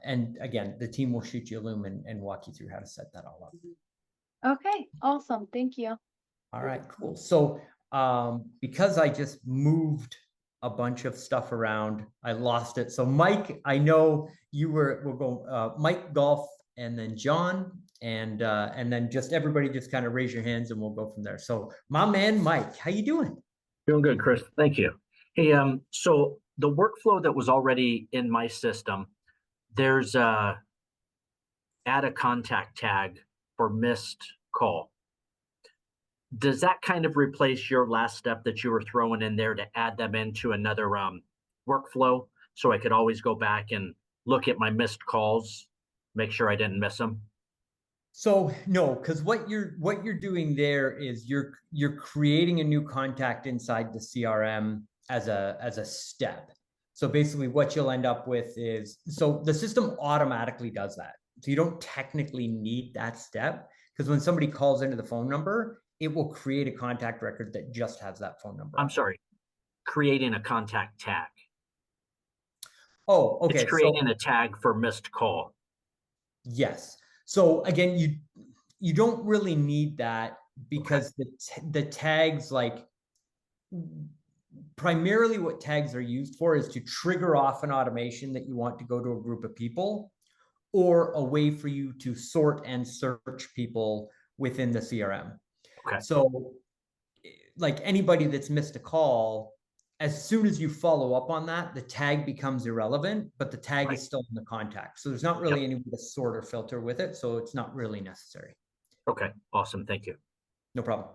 And again, the team will shoot you a Loom and walk you through how to set that all up. Okay, awesome. Thank you. All right, cool. So because I just moved a bunch of stuff around, I lost it. So Mike, I know we'll go Mike, Golf, and then John, and then just everybody just kind of raise your hands and we'll go from there. So my man, Mike, how you doing? Doing good, Chris. Thank you. Hey, so the workflow that was already in my system, there's add a contact tag for missed call. Does that kind of replace your last step that you were throwing in there to add them into another workflow so I could always go back and look at my missed calls, make sure I didn't miss them? So no, because what you're doing there is you're creating a new contact inside the CRM as a step. So basically what you'll end up with is, so the system automatically does that. So you don't technically need that step, because when somebody calls into the phone number, it will create a contact record that just has that phone number. I'm sorry, creating a contact tag. Oh, okay. It's creating a tag for missed call. Yes. So again, you don't really need that, because the tags, like, primarily what tags are used for is to trigger off an automation that you want to go to a group of people, or a way for you to sort and search people within the CRM. Okay. So like anybody that's missed a call, as soon as you follow up on that, the tag becomes irrelevant, but the tag is still in the contact. So there's not really any way to sort or filter with it. So it's not really necessary. Okay, awesome. Thank you. No problem.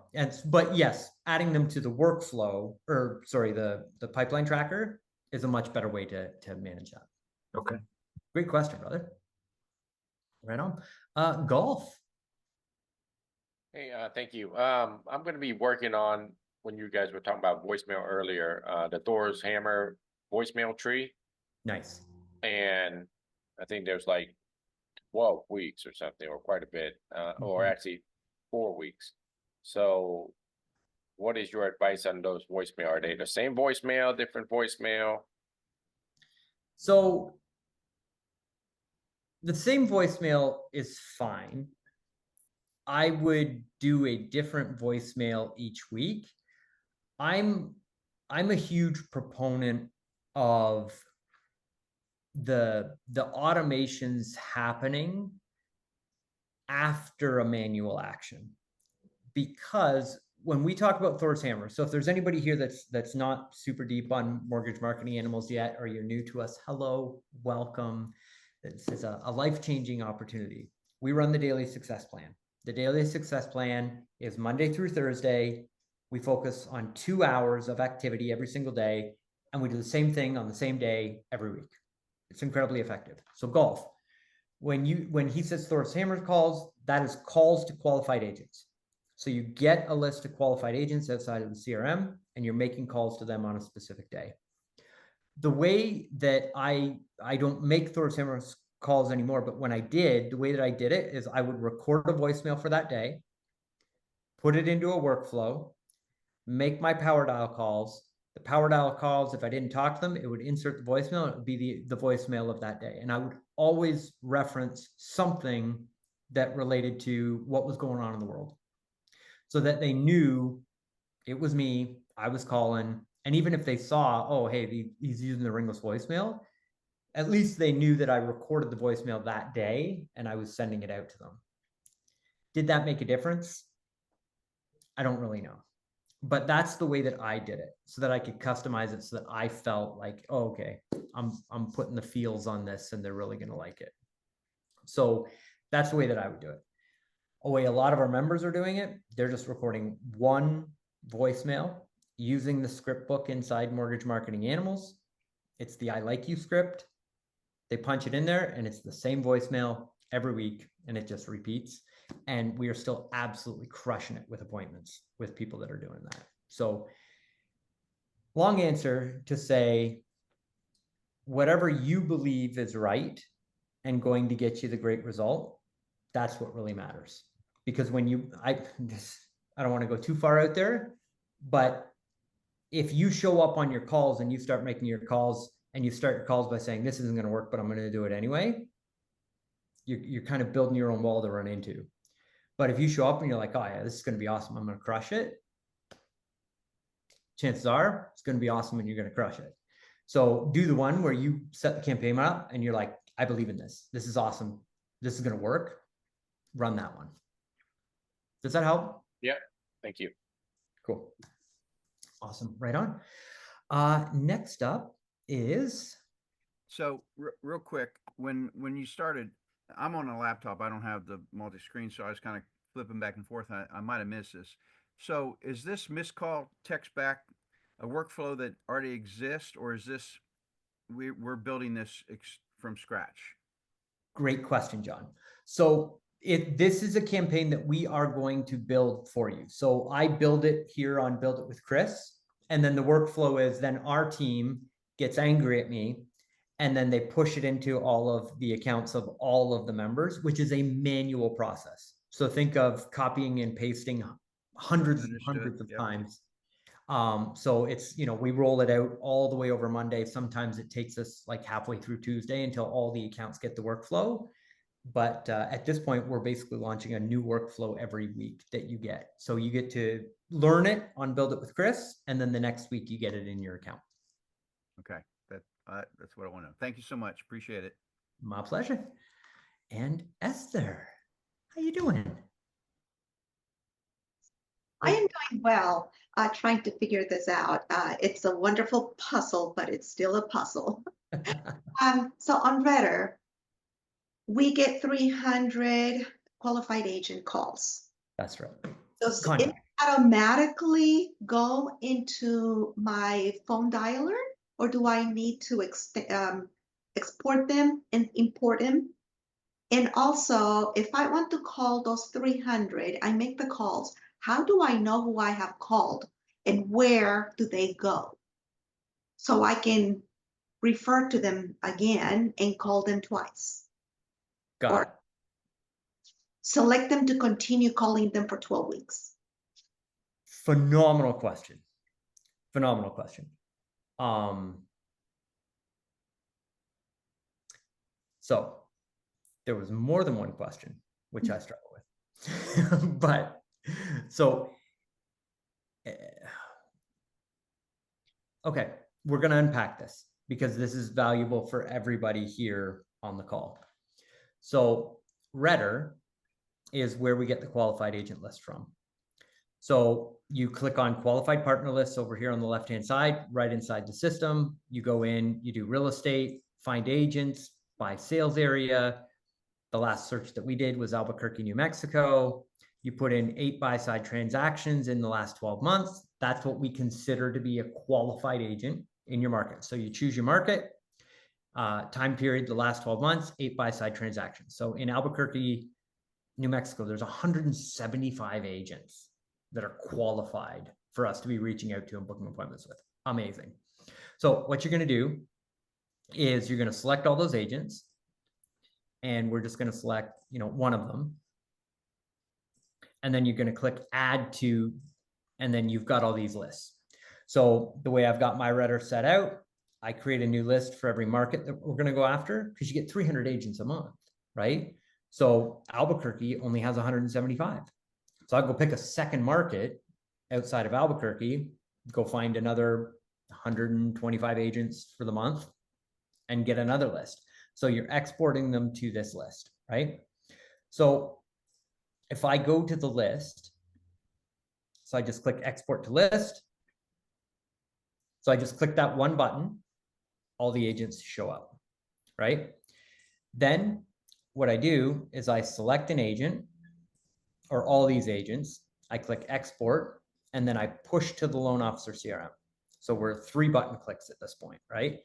But yes, adding them to the workflow, or sorry, the pipeline tracker is a much better way to manage that. Okay. Great question, brother. Right on. Golf. Hey, thank you. I'm going to be working on, when you guys were talking about voicemail earlier, the Thor's Hammer voicemail tree. Nice. And I think there's like 12 weeks or something, or quite a bit, or actually 4 weeks. So what is your advice on those voicemail? Are they the same voicemail, different voicemail? So The same voicemail is fine. I would do a different voicemail each week. I'm a huge proponent of the automations happening after a manual action, because when we talk about Thor's hammer, so if there's anybody here that's not super deep on mortgage marketing animals yet, or you're new to us, hello, welcome. This is a life-changing opportunity. We run the daily success plan. The daily success plan is Monday through Thursday. We focus on 2 hours of activity every single day, and we do the same thing on the same day every week. It's incredibly effective. So golf, when he says Thor's hammer calls, that is calls to qualified agents. So you get a list of qualified agents outside of the CRM, and you're making calls to them on a specific day. The way that I don't make Thor's hammer calls anymore, but when I did, the way that I did it is I would record a voicemail for that day, put it into a workflow, make my power dial calls. The power dial calls, if I didn't talk to them, it would insert the voicemail. It would be the voicemail of that day. And I would always reference something that related to what was going on in the world, so that they knew it was me, I was calling. And even if they saw, oh, hey, he's using the ringless voicemail, at least they knew that I recorded the voicemail that day and I was sending it out to them. Did that make a difference? I don't really know. But that's the way that I did it, so that I could customize it, so that I felt like, oh, okay, I'm putting the feels on this and they're really going to like it. So that's the way that I would do it. A way a lot of our members are doing it, they're just recording one voicemail using the script book inside Mortgage Marketing Animals. It's the I like you script. They punch it in there and it's the same voicemail every week, and it just repeats. And we are still absolutely crushing it with appointments with people that are doing that. So long answer to say, whatever you believe is right and going to get you the great result, that's what really matters. Because when I don't want to go too far out there, but if you show up on your calls and you start making your calls, and you start your calls by saying, this isn't going to work, but I'm going to do it anyway, you're kind of building your own wall to run into. But if you show up and you're like, oh yeah, this is going to be awesome, I'm going to crush it, chances are it's going to be awesome and you're going to crush it. So do the one where you set the campaign up and you're like, I believe in this. This is awesome. This is going to work. Run that one. Does that help? Yeah. Thank you. Cool. Awesome. Right on. Next up is. So real quick, when you started, I'm on a laptop. I don't have the multi-screen, so I was kind of flipping back and forth. I might have missed this. So is this missed call text back a workflow that already exists, or is this we're building this from scratch? Great question, John. So this is a campaign that we are going to build for you. So I build it here on Build It with Chris. And then the workflow is then our team gets angry at me, and then they push it into all of the accounts of all of the members, which is a manual process. So think of copying and pasting hundreds and hundreds of times. So it's, we roll it out all the way over Monday. Sometimes it takes us like halfway through Tuesday until all the accounts get the workflow. But at this point, we're basically launching a new workflow every week that you get. So you get to learn it on Build It with Chris, and then the next week you get it in your account. Okay, that's what I want to know. Thank you so much. Appreciate it. My pleasure. And Esther, how you doing? I am doing well, trying to figure this out. It's a wonderful puzzle, but it's still a puzzle. So on Redder, we get 300 qualified agent calls. That's right. So it automatically go into my phone dialer, or do I need to export them and import them? And also, if I want to call those 300, I make the calls. How do I know who I have called and where do they go? So I can refer to them again and call them twice. Got it. Select them to continue calling them for 12 weeks. Phenomenal question. Phenomenal question. So there was more than one question, which I struggle with. But so, okay, we're going to unpack this because this is valuable for everybody here on the call. So Redder is where we get the qualified agent list from. So you click on qualified partner lists over here on the left-hand side, right inside the system. You go in, you do real estate, find agents, by sales area. The last search that we did was Albuquerque, New Mexico. You put in 8 buy-side transactions in the last 12 months. That's what we consider to be a qualified agent in your market. So you choose your market, time period, the last 12 months, 8 buy-side transactions. So in Albuquerque, New Mexico, there's 175 agents that are qualified for us to be reaching out to and booking appointments with. Amazing. So what you're going to do is you're going to select all those agents, and we're just going to select, one of them. And then you're going to click add to, and then you've got all these lists. So the way I've got my Redder set out, I create a new list for every market that we're going to go after, because you get 300 agents a month, right? So Albuquerque only has 175. So I'll go pick a second market outside of Albuquerque, go find another 125 agents for the month and get another list. So you're exporting them to this list, right? So if I go to the list, so I just click export to list. So I just click that one button, all the agents show up, right? Then what I do is I select an agent or all these agents, I click export, and then I push to the loan officer CRM. So we're 3 button clicks at this point, right?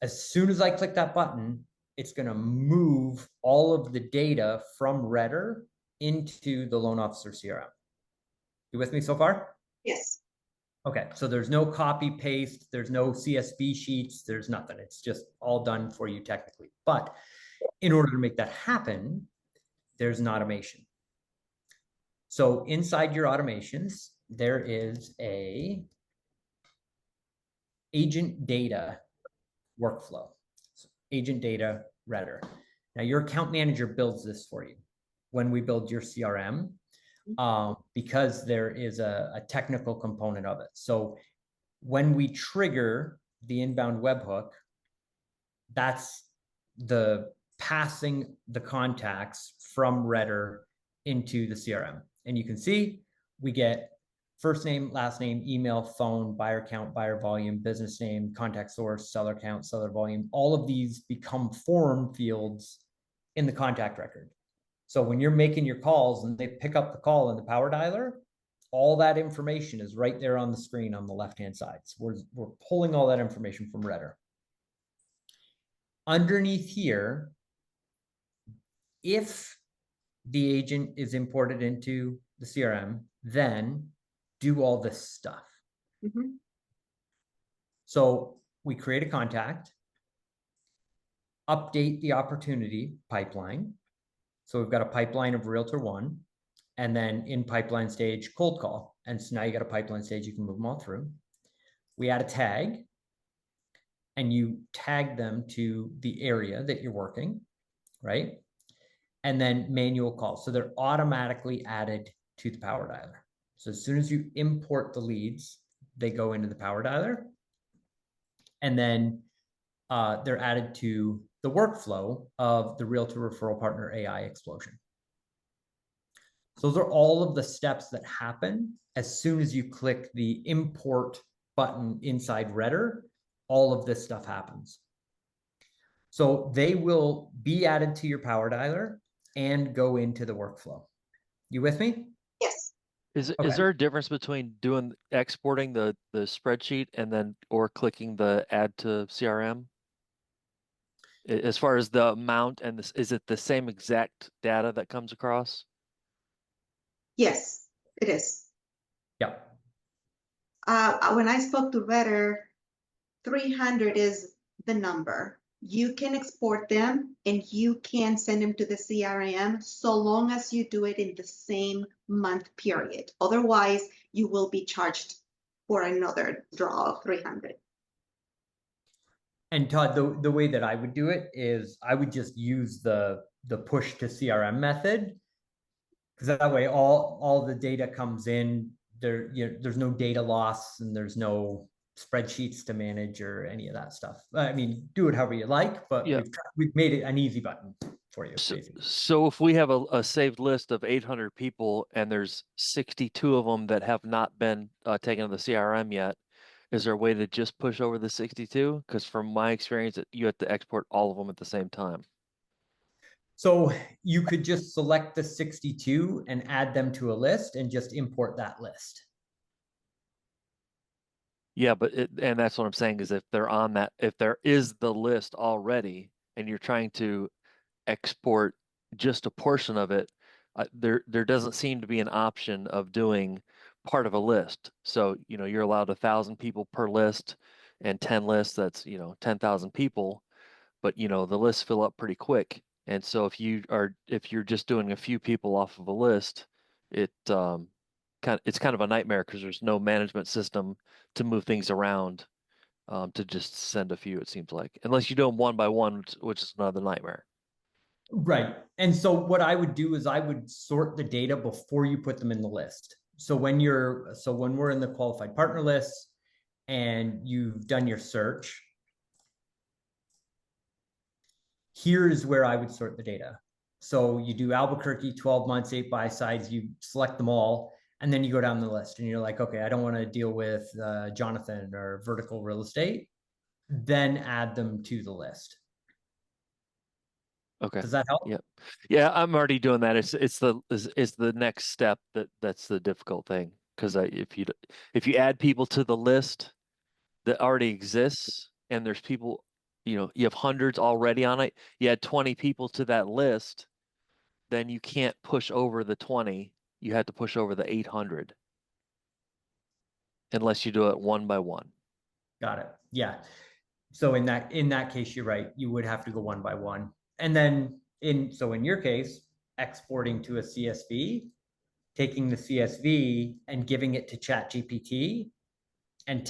As soon as I click that button, it's going to move all of the data from Redder into the loan officer CRM. You with me so far? Yes. Okay, so there's no copy paste, there's no CSV sheets, there's nothing. It's just all done for you technically. But in order to make that happen, there's an automation. So inside your automations, there is a agent data workflow. So agent data Redder. Now your account manager builds this for you when we build your CRM, because there is a technical component of it. So when we trigger the inbound webhook, that's the passing the contacts from Redder into the CRM. And you can see we get first name, last name, email, phone, buyer count, buyer volume, business name, contact source, seller count, seller volume. All of these become form fields in the contact record. So when you're making your calls and they pick up the call in the power dialer, all that information is right there on the screen on the left-hand side. So we're pulling all that information from Redder. Underneath here, if the agent is imported into the CRM, then do all this stuff. Mm-hmm. So we create a contact, update the opportunity pipeline. So we've got a pipeline of Realtor 1, and then in pipeline stage, cold call. And so now you got a pipeline stage, you can move them all through. We add a tag, and you tag them to the area that you're working, right? And then manual calls. So they're automatically added to the power dialer. So as soon as you import the leads, they go into the power dialer, and then they're added to the workflow of the Realtor Referral Partner AI explosion. So those are all of the steps that happen as soon as you click the import button inside Redder. All of this stuff happens. So they will be added to your power dialer and go into the workflow. You with me? Yes. Is Okay. there a difference between exporting the spreadsheet and then or clicking the add to CRM? As far as the amount and this, is it the same exact data that comes across? Yes, it is. Yeah. When I spoke to Redder, 300 is the number. You can export them and you can send them to the CRM so long as you do it in the same month period. Otherwise, you will be charged for another draw of 300. And Todd, the way that I would do it is I would just use the push to CRM method, because that way all the data comes in there. There's no data loss and there's no spreadsheets to manage or any of that stuff. I mean, do it however you like, but Yeah. we've made it an easy button for you. So, Basically. so if we have a saved list of 800 people and there's 62 of them that have not been taken to the CRM yet, is there a way to just push over the 62? Because from my experience, you have to export all of them at the same time. So you could just select the 62 and add them to a list and just import that list. Yeah, but and that's what I'm saying is if they're on that, if there is the list already and you're trying to export just a portion of it, there doesn't seem to be an option of doing part of a list. So, you're allowed 1,000 people per list and 10 lists, that's, 10,000 people, but the lists fill up pretty quick. And so if you're just doing a few people off of a list, it's kind of a nightmare because there's no management system to move things around, to just send a few, it seems like, unless you do them one by one, which is another nightmare. Right. And so what I would do is I would sort the data before you put them in the list. So when we're in the qualified partner list and you've done your search, here's where I would sort the data. So you do Albuquerque, 12 months, 8 buy sides, you select them all, and then you go down the list and you're like, okay, I don't want to deal with Jonathan or vertical real estate. Then add them to the list. Okay. Does that help? Yeah. Yeah, I'm already doing that. It's the next step that's the difficult thing. Because if you add people to the list that already exists and there's people, you have hundreds already on it, you add 20 people to that list, then you can't push over the 20. You have to push over the 800 unless you do it one by one. Got it. Yeah. So in that case, you're right. You would have to go one by one. And then in your case, exporting to a CSV, taking the CSV and giving it to ChatGPT and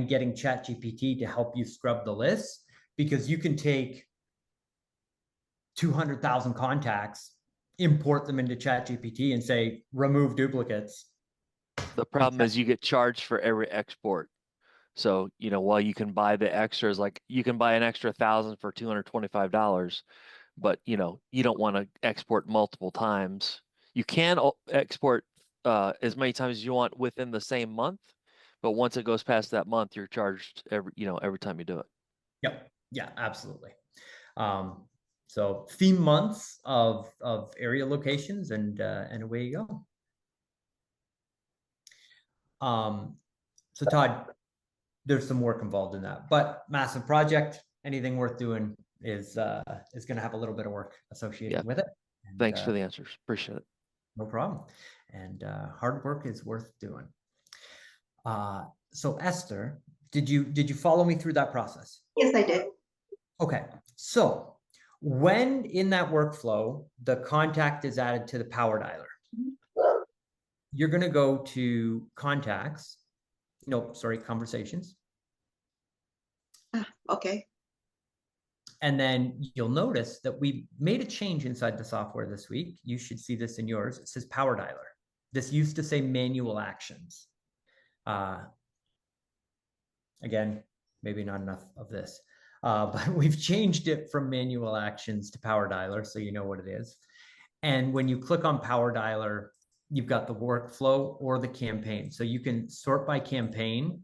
getting ChatGPT to help you scrub the list, because you can take 200,000 contacts, import them into ChatGPT and say, remove duplicates. The problem is you get charged for every export. So, while you can buy the extras, like you can buy an extra 1,000 for $225, but you don't want to export multiple times. You can export as many times as you want within the same month, but once it goes past that month, you're charged every time you do it. Yep. Yeah, absolutely. So theme months of area locations and away you go. So Todd, there's some work involved in that, but massive project. Anything worth doing is going to have a little bit of work associated with it. And, thanks for the answers. Appreciate it. No problem. And hard work is worth doing. So Esther, did you follow me through that process? Yes, I did. Okay. So when in that workflow, the contact is added to the power dialer, you're going to go to contacts. No, sorry, conversations. Okay. And then you'll notice that we made a change inside the software this week. You should see this in yours. It says power dialer. This used to say manual actions. Again, maybe not enough of this, but we've changed it from manual actions to power dialer, so you know what it is. And when you click on power dialer, you've got the workflow or the campaign. So you can sort by campaign,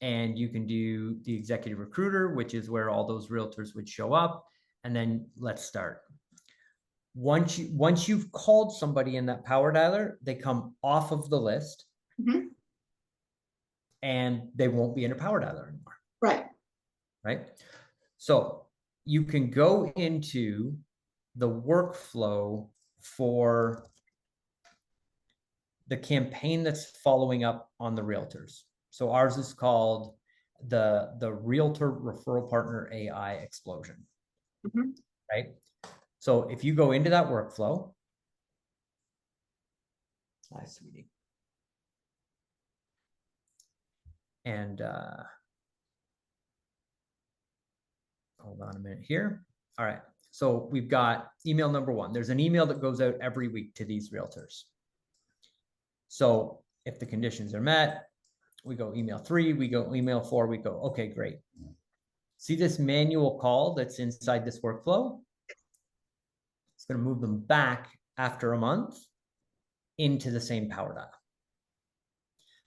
and you can do the executive recruiter, which is where all those realtors would show up. And then let's start. Once you've called somebody in that power dialer, they come off of the list. Mm-hmm. And they won't be in a power dialer anymore. Right. Right. So you can go into the workflow for the campaign that's following up on the realtors. So ours is called the Realtor Referral Partner AI Explosion. Mm-hmm. Right. So if you go into that workflow, hi, sweetie. And hold on a minute here. All right. So we've got email number 1. There's an email that goes out every week to these realtors. So if the conditions are met, we go email 3, we go email 4, we go, okay, great. See this manual call that's inside this workflow? It's going to move them back after a month into the same power dial.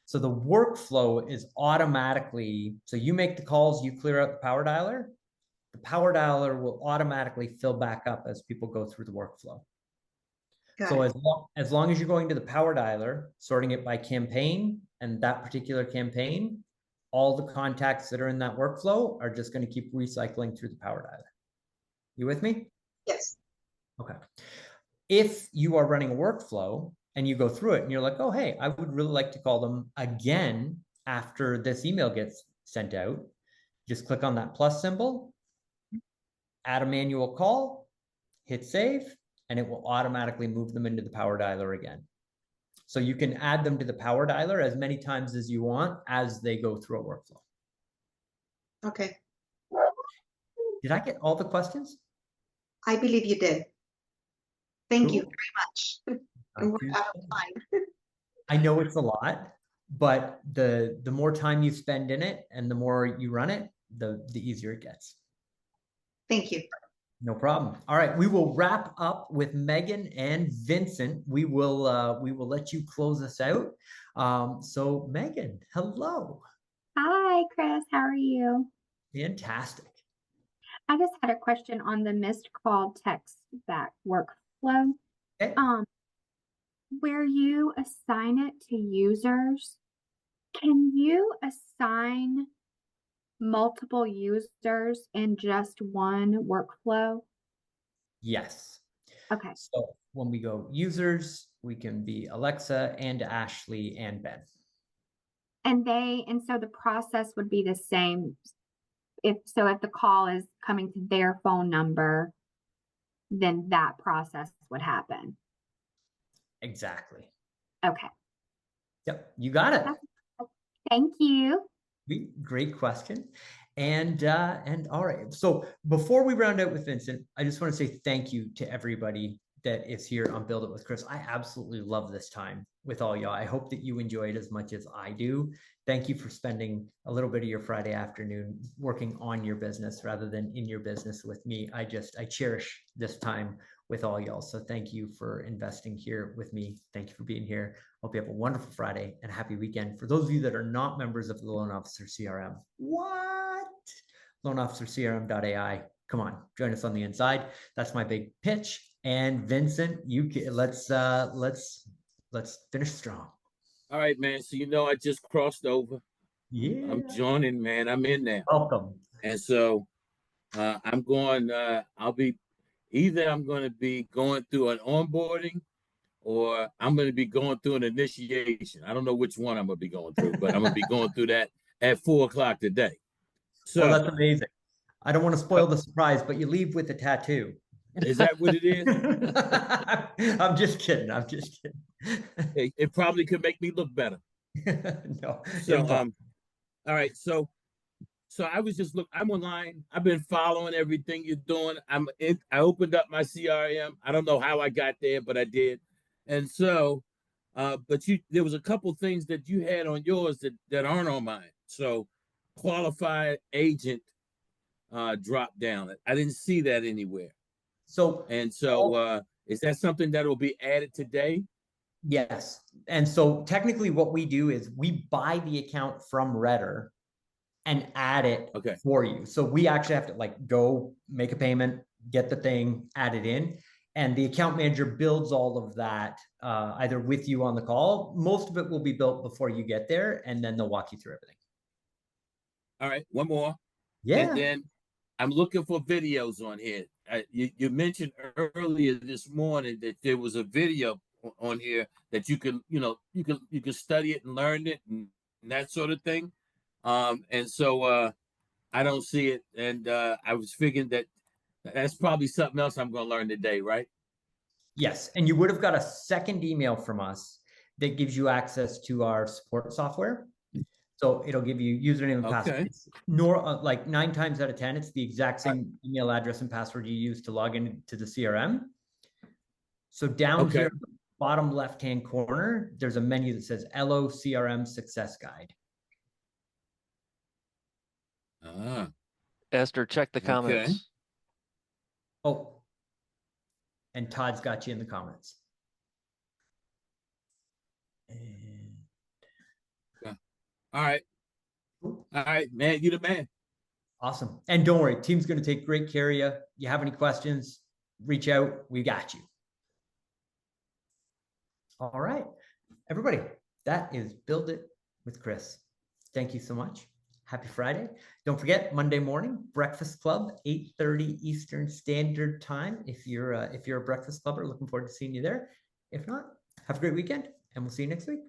So the workflow is automatically, so you make the calls, you clear out the power dialer will automatically fill back up as people go through the workflow. So as long as you're going to the power dialer, sorting it by campaign, and that particular campaign, all the contacts that are in that workflow are just going to keep recycling through the power dialer. You with me? Yes. Okay. If you are running a workflow and you go through it and you're like, oh, hey, I would really like to call them again after this email gets sent out, just click on that plus symbol, add a manual call, hit save, and it will automatically move them into the power dialer again. So you can add them to the power dialer as many times as you want as they go through a workflow. Okay. Did I get all the questions? I believe you did. Thank you Cool. very much. And we're out of time. I know it's a lot, but the more time you spend in it and the more you run it, the easier it gets. Thank you. No problem. All right, we will wrap up with Megan and Vincent. We will let you close us out. So Megan, hello. Hi, Chris. How are you? Fantastic. I just had a question on the missed call text back workflow. Okay. Where you assign it to users, can you assign multiple users in just one workflow? Yes. Okay. So when we go users, we can be Alexa and Ashley and Ben. And so the process would be the same. If the call is coming to their phone number, then that process would happen. Exactly. Okay. Yep, you got it. Thank you. Great question. And all right. So before we round out with Vincent, I just want to say thank you to everybody that is here on Build It with Chris. I absolutely love this time with all y'all. I hope that you enjoy it as much as I do. Thank you for spending a little bit of your Friday afternoon working on your business rather than in your business with me. I cherish this time with all y'all. So thank you for investing here with me. Thank you for being here. Hope you have a wonderful Friday and a happy weekend. For those of you that are not members of the Loan Officer CRM, what? loanofficercrm.ai. Come on, join us on the inside. That's my big pitch. And Vincent, let's finish strong. All right, man. So I just crossed over. Yeah. I'm joining, man. I'm in there. Welcome. And so I'm going. I'm going to be going through an onboarding, or I'm going to be going through an initiation. I don't know which one I'm going to be going through, but I'm going to be going through that at 4:00 today. So that's amazing. I don't want to spoil the surprise, but you leave with a tattoo. Is that what it is? I'm just kidding. It probably could make me look better. No. So all right. So I was just I'm online. I've been following everything you're doing. I opened up my CRM. I don't know how I got there, but I did. And so, but there was a couple things that you had on yours that aren't on mine. So qualified agent drop down. I didn't see that anywhere. So is that something that will be added today? Yes. And so technically what we do is we buy the account from Redder and add it for you. So we actually have to go make a payment, get the thing, add it in. And the account manager builds all of that either with you on the call. Most of it will be built before you get there, and then they'll walk you through everything. All right, one more. Yeah. And then I'm looking for videos on here. You mentioned earlier this morning that there was a video on here that you can study it and learn it and that sort of thing. And so I don't see it, and I was figuring that's probably something else I'm going to learn today, right? Yes, and you would have got a second email from us that gives you access to our support software. So it'll give you username and password. Okay. It's like 9 times out of 10, it's the exact same email address and password you use to log into the CRM. So down Okay. here, bottom left-hand corner, there's a menu that says LO CRM Success Guide. Ah, Esther, check the Okay. comments. Oh, and Todd's got you in the comments. And all right. All right, man, you the man. awesome. And don't worry, team's going to take great care of you. You have any questions, reach out. We got you. All right, everybody, that is Build It with Chris. Thank you so much. Happy Friday. Don't forget, Monday morning, Breakfast Club, 8:30 Eastern Standard Time. If you're a Breakfast Clubber, looking forward to seeing you there. If not, have a great weekend, and we'll see you next week.